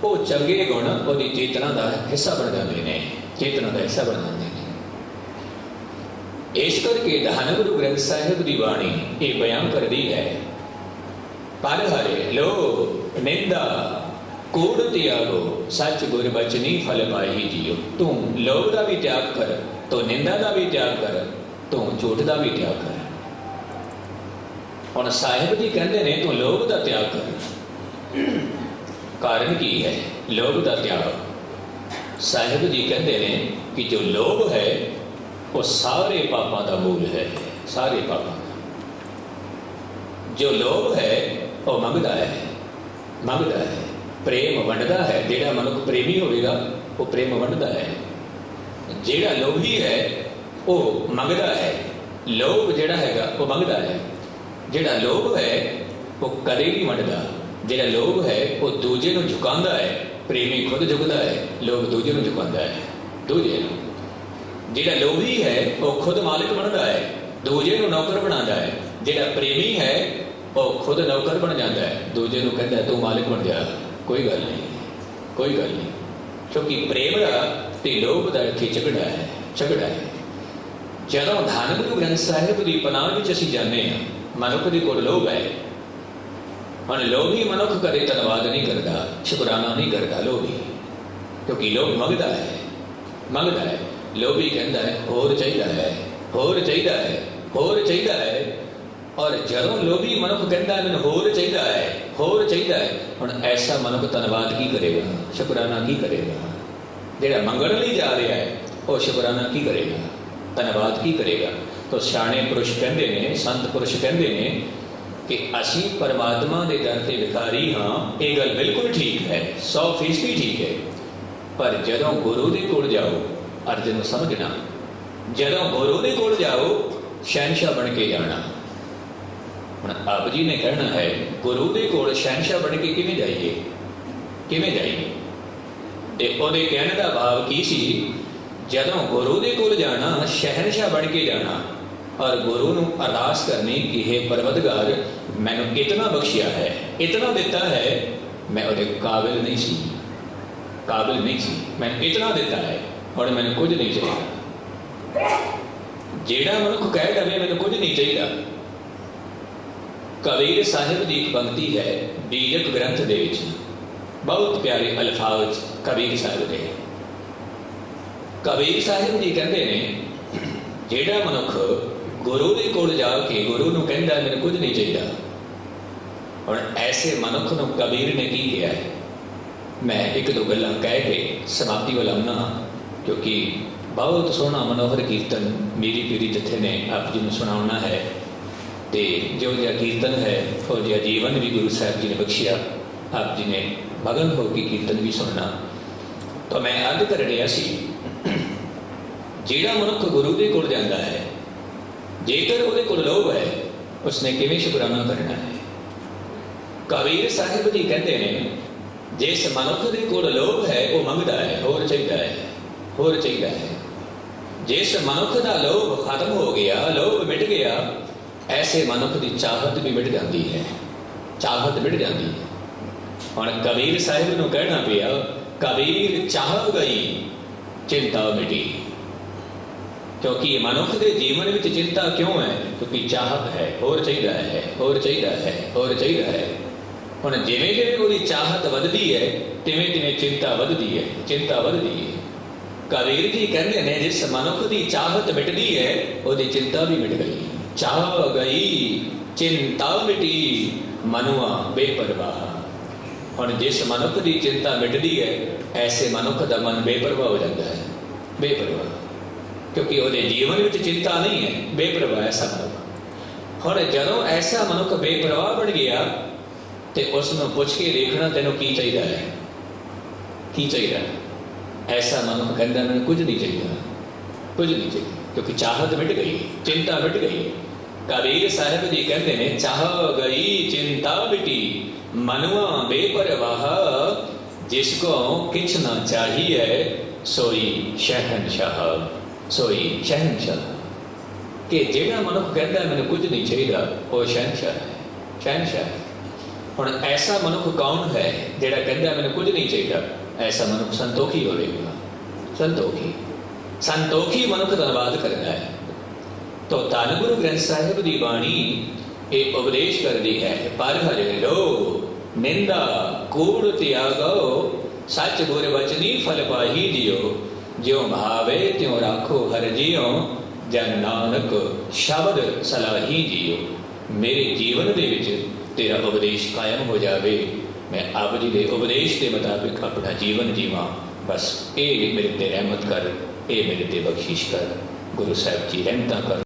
A: वो चंगे गुण वो चेतना का हिस्सा बन जाते हैं, चेतना का हिस्सा बन जाते हैं। इस करके धन गुरु ग्रंथ साहिब की बाणी ये बयान करती है, पर हरे लो निंदा कूड़ त्यागो सच गुर बचनी फल पाई जियो। तू लोभ का भी त्याग कर, तो निंदा का भी त्याग कर, तो झूठ का भी त्याग कर। हुण साहिब जी कहते हैं तू लोभ का त्याग कर। कारण की है लोभ का त्याग? साहिब जी कहते हैं कि जो लोभ है वो सारे पापों का मूल है, सारे पापों का। जो लोभ है वो मंगता है, मंगता है, प्रेम वंडता है। जिहड़ा मनुख प्रेमी होगा वो प्रेम वंडता है। जिहड़ा लोभी है वो मंगता है, लोभ जिहड़ा हैगा वो मंगता है। जिहड़ा लोभ है वो कदे नहीं वंडता। जिहड़ा लोभ है वो दूजे को झुकांदा है, प्रेमी खुद झुकता है, लोभ दूजे को झुकांदा है, दूजे को। जिहड़ा लोभी है वो खुद मालिक बनता है, दूजे को नौकर बनाता है। जिहड़ा प्रेमी है वो खुद नौकर बन जाता है, दूजे को कहता है तू मालिक बन जा। कोई गल नहीं, कोई गल नहीं, क्योंकि प्रेम का ते लोभ का इत्थे झगड़ा है, झगड़ा है। जदों धन गुरु ग्रंथ साहिब की पनाह विच असीं जाने हां, मनुख दे कोल लोभ है। हुण लोभी मनुख कदे धन्नवाद नहीं करता, शुकराना नहीं करता लोभी, क्योंकि लोभ मंगता है, मंगता है। लोभी कहता है होर चाहिए है, होर चाहिए है, होर चाहिए है। और जदों लोभी मनुख कहता है मैंने होर चाहिए है, होर चाहिए है, हुण ऐसा मनुख धन्नवाद की करेगा, शुकराना की करेगा? जिहड़ा मंगण लई जा रहा है ਉਹ ਸ਼ੁਕਰਾਨਾ ਕੀ ਕਰੇਗਾ, ਧੰਨਵਾਦ ਕੀ ਕਰੇਗਾ। ਤਾਂ ਸਿਆਣੇ ਪੁਰਸ਼ ਕਹਿੰਦੇ ਨੇ, ਸੰਤ ਪੁਰਸ਼ ਕਹਿੰਦੇ ਨੇ ਕਿ ਅਸੀਂ ਪਰਮਾਤਮਾ ਦੇ ਦਰ ਤੇ ਵਿਕਾਰੀ ਹਾਂ। ਇਹ ਗੱਲ ਬਿਲਕੁਲ ਠੀਕ ਹੈ, 100% ਠੀਕ ਹੈ। ਪਰ ਜਦੋਂ ਗੁਰੂ ਦੇ ਕੋਲ ਜਾਓ, ਅਰਜਨ ਨੂੰ ਸਮਝਣਾ, ਜਦੋਂ ਗੁਰੂ ਦੇ ਕੋਲ ਜਾਓ ਸ਼ਹਿਨਸ਼ਾਹ ਬਣ ਕੇ ਜਾਣਾ। ਹੁਣ ਆਪ ਜੀ ਨੇ ਕਹਿਣਾ ਹੈ ਗੁਰੂ ਦੇ ਕੋਲ ਸ਼ਹਿਨਸ਼ਾਹ ਬਣ ਕੇ ਕਿਵੇਂ ਜਾਈਏ, ਕਿਵੇਂ ਜਾਈਏ? ਤੇ ਉਹਦੇ ਕਹਿਣ ਦਾ ਭਾਵ ਕੀ ਸੀ? ਜਦੋਂ ਗੁਰੂ ਦੇ ਕੋਲ ਜਾਣਾ ਸ਼ਹਿਨਸ਼ਾਹ ਬਣ ਕੇ ਜਾਣਾ, ਔਰ ਗੁਰੂ ਨੂੰ ਅਰਦਾਸ ਕਰਨੀ ਕਿ ਹੇ ਪਰਵਤਗਾਰ, ਮੈਨੂੰ ਇਤਨਾ ਬਖਸ਼ਿਆ ਹੈ, ਇਤਨਾ ਦਿੱਤਾ ਹੈ, ਮੈਂ ਉਹਦੇ ਕਾਬਿਲ ਨਹੀਂ ਸੀ, ਕਾਬਿਲ ਨਹੀਂ ਸੀ, ਮੈਨੂੰ ਇਤਨਾ ਦਿੱਤਾ ਹੈ, ਹੁਣ ਮੈਨੂੰ ਕੁਝ ਨਹੀਂ ਚਾਹੀਦਾ। ਜਿਹੜਾ ਮਨੁੱਖ ਕਹਿ ਦਵੇ ਮੈਨੂੰ ਕੁਝ ਨਹੀਂ ਚਾਹੀਦਾ। ਕਬੀਰ ਸਾਹਿਬ ਦੀ ਇੱਕ ਪੰਕਤੀ ਹੈ ਬੀਜਕ ਗ੍ਰੰਥ ਦੇ ਵਿੱਚ, ਬਹੁਤ ਪਿਆਰੇ ਅਲਫਾਜ਼ ਕਬੀਰ ਸਾਹਿਬ ਦੇ। ਕਬੀਰ ਸਾਹਿਬ ਜੀ ਕਹਿੰਦੇ ਨੇ ਜਿਹੜਾ ਮਨੁੱਖ ਗੁਰੂ ਦੇ ਕੋਲ ਜਾ ਕੇ ਗੁਰੂ ਨੂੰ ਕਹਿੰਦਾ ਮੈਨੂੰ ਕੁਝ ਨਹੀਂ ਚਾਹੀਦਾ, ਹੁਣ ਐਸੇ ਮਨੁੱਖ ਨੂੰ ਕਬੀਰ ਨੇ ਕੀ ਕਿਹਾ ਹੈ? ਮੈਂ ਇੱਕ ਦੋ ਗੱਲਾਂ ਕਹਿ ਕੇ ਸਮਾਪਤੀ ਵੱਲ ਆਉਣਾ, ਕਿਉਂਕਿ ਬਹੁਤ ਸੋਹਣਾ ਮਨੋਹਰ ਕੀਰਤਨ ਮੇਰੀ ਪੀਰੀ ਜਥੇ ਨੇ ਆਪ ਜੀ ਨੂੰ ਸੁਣਾਉਣਾ ਹੈ। ਤੇ ਜੋ ਜਿਹਾ ਕੀਰਤਨ ਹੈ ਉਹ ਜਿਹਾ ਜੀਵਨ ਵੀ ਗੁਰੂ ਸਾਹਿਬ ਜੀ ਨੇ ਬਖਸ਼ਿਆ। ਆਪ ਜੀ ਨੇ ਮਗਨ ਹੋ ਕੇ ਕੀਰਤਨ ਵੀ ਸੁਣਨਾ। ਤਾਂ ਮੈਂ ਅੱਧ ਕਰ ਰਿਹਾ ਸੀ, ਜਿਹੜਾ ਮਨੁੱਖ ਗੁਰੂ ਦੇ ਕੋਲ ਜਾਂਦਾ ਹੈ, ਜੇਕਰ ਉਹਦੇ ਕੋਲ ਲੋਭ ਹੈ, ਉਸਨੇ ਕਿਵੇਂ ਸ਼ੁਕਰਾਨਾ ਕਰਨਾ ਹੈ? ਕਬੀਰ ਸਾਹਿਬ ਜੀ ਕਹਿੰਦੇ ਨੇ ਜਿਸ ਮਨੁੱਖ ਦੇ ਕੋਲ ਲੋਭ ਹੈ ਉਹ ਮੰਗਦਾ ਹੈ, ਹੋਰ ਚਾਹੀਦਾ ਹੈ, ਹੋਰ ਚਾਹੀਦਾ ਹੈ। ਜਿਸ ਮਨੁੱਖ ਦਾ ਲੋਭ ਖਤਮ ਹੋ ਗਿਆ, ਲੋਭ ਮਿਟ ਗਿਆ, ਐਸੇ ਮਨੁੱਖ ਦੀ ਚਾਹਤ ਵੀ ਮਿਟ ਜਾਂਦੀ ਹੈ, ਚਾਹਤ ਮਿਟ ਜਾਂਦੀ ਹੈ। ਹੁਣ ਕਬੀਰ ਸਾਹਿਬ ਨੂੰ ਕਹਿਣਾ ਪਿਆ, ਕਬੀਰ ਚਾਹ ਗਈ ਚਿੰਤਾ ਮਿਟੀ। ਕਿਉਂਕਿ ਮਨੁੱਖ ਦੇ ਜੀਵਨ ਵਿੱਚ ਚਿੰਤਾ ਕਿਉਂ ਹੈ? ਕਿਉਂਕਿ ਚਾਹਤ ਹੈ, ਹੋਰ ਚਾਹੀਦਾ ਹੈ, ਹੋਰ ਚਾਹੀਦਾ ਹੈ, ਹੋਰ ਚਾਹੀਦਾ ਹੈ। ਹੁਣ ਜਿਵੇਂ ਜਿਵੇਂ ਉਹਦੀ ਚਾਹਤ ਵੱਧਦੀ ਹੈ, ਤਿਵੇਂ ਤਿਵੇਂ ਚਿੰਤਾ ਵੱਧਦੀ ਹੈ, ਚਿੰਤਾ ਵੱਧਦੀ ਹੈ। ਕਬੀਰ ਜੀ ਕਹਿੰਦੇ ਨੇ ਜਿਸ ਮਨੁੱਖ ਦੀ ਚਾਹਤ ਮਿਟਦੀ ਹੈ, ਉਹਦੀ ਚਿੰਤਾ ਵੀ ਮਿਟ ਗਈ। ਚਾਹ ਗਈ ਚਿੰਤਾ ਮਿਟੀ, ਮਨੁਆ ਬੇਪਰਵਾਹ। ਹੁਣ ਜਿਸ ਮਨੁੱਖ ਦੀ ਚਿੰਤਾ ਮਿਟਦੀ ਹੈ, ਐਸੇ ਮਨੁੱਖ ਦਾ ਮਨ ਬੇਪਰਵਾਹ ਹੋ ਜਾਂਦਾ ਹੈ, ਬੇਪਰਵਾਹ, ਕਿਉਂਕਿ ਉਹਦੇ ਜੀਵਨ ਵਿੱਚ ਚਿੰਤਾ ਨਹੀਂ ਹੈ, ਬੇਪਰਵਾਹ ਐਸਾ ਮਨੁੱਖ। ਹੁਣ ਜਦੋਂ ਐਸਾ ਮਨੁੱਖ ਬੇਪਰਵਾਹ ਬਣ ਗਿਆ ਤੇ ਉਸ ਨੂੰ ਪੁੱਛ ਕੇ ਦੇਖਣਾ ਤੈਨੂੰ ਕੀ ਚਾਹੀਦਾ ਹੈ, ਕੀ ਚਾਹੀਦਾ ਹੈ? ਐਸਾ ਮਨੁੱਖ ਕਹਿੰਦਾ ਮੈਨੂੰ ਕੁਝ ਨਹੀਂ ਚਾਹੀਦਾ, ਕੁਝ ਨਹੀਂ ਚਾਹੀਦਾ, ਕਿਉਂਕਿ ਚਾਹਤ ਮਿਟ ਗਈ, ਚਿੰਤਾ ਮਿਟ ਗਈ। ਕਬੀਰ ਸਾਹਿਬ ਜੀ ਕਹਿੰਦੇ ਨੇ ਚਾਹ ਗਈ ਚਿੰਤਾ ਮਿਟੀ, ਮਨੁਆ ਬੇਪਰਵਾਹ, ਜਿਸ ਕੋ ਕਿਛ ਨਾ ਚਾਹੀਏ ਸੋਈ ਸ਼ਹਿਨਸ਼ਾਹ, ਸੋਈ ਸ਼ਹਿਨਸ਼ਾਹ। ਕਿ ਜਿਹੜਾ ਮਨੁੱਖ ਕਹਿੰਦਾ ਮੈਨੂੰ ਕੁਝ ਨਹੀਂ ਚਾਹੀਦਾ, ਉਹ ਸ਼ਹਿਨਸ਼ਾਹ ਹੈ, ਸ਼ਹਿਨਸ਼ਾਹ ਹੈ। ਹੁਣ ਐਸਾ ਮਨੁੱਖ ਕੌਣ ਹੈ ਜਿਹੜਾ ਕਹਿੰਦਾ ਮੈਨੂੰ ਕੁਝ ਨਹੀਂ ਚਾਹੀਦਾ? ਐਸਾ ਮਨੁੱਖ ਸੰਤੋਖੀ ਹੋਵੇਗਾ, ਸੰਤੋਖੀ। ਸੰਤੋਖੀ ਮਨੁੱਖ ਧੰਨਵਾਦ ਕਰਦਾ ਹੈ। ਤੋ ਧੰਨ ਗੁਰੂ ਗ੍ਰੰਥ ਸਾਹਿਬ ਦੀ ਬਾਣੀ ਇਹ ਉਪਦੇਸ਼ ਕਰਦੀ ਹੈ, ਪਰ ਹਰਿ ਲੋ ਨਿੰਦਾ ਕੂੜ ਤਿਆਗੋ, ਸੱਚ ਗੁਰ ਬਚਨੀ ਫਲ ਪਾਹੀ ਦਿਓ, ਜਿਉ ਭਾਵੇ ਤਿਉ ਰਾਖੋ ਹਰਿ ਜਿਉ, ਜਨ ਨਾਨਕ ਸ਼ਬਦ ਸਲਾਹੀ ਜੀਓ। ਮੇਰੇ ਜੀਵਨ ਦੇ ਵਿੱਚ ਤੇਰਾ ਉਪਦੇਸ਼ ਕਾਇਮ ਹੋ ਜਾਵੇ, ਮੈਂ ਆਪ ਜੀ ਦੇ ਉਪਦੇਸ਼ ਦੇ ਮੁਤਾਬਿਕ ਆਪਣਾ ਜੀਵਨ ਜੀਵਾਂ। ਬਸ ਇਹ ਮੇਰੇ ਤੇ ਰਹਿਮਤ ਕਰ, ਇਹ ਮੇਰੇ ਤੇ ਬਖਸ਼ਿਸ਼ ਕਰ। ਗੁਰੂ ਸਾਹਿਬ ਜੀ ਰਹਿਮਤਾਂ ਕਰਨ,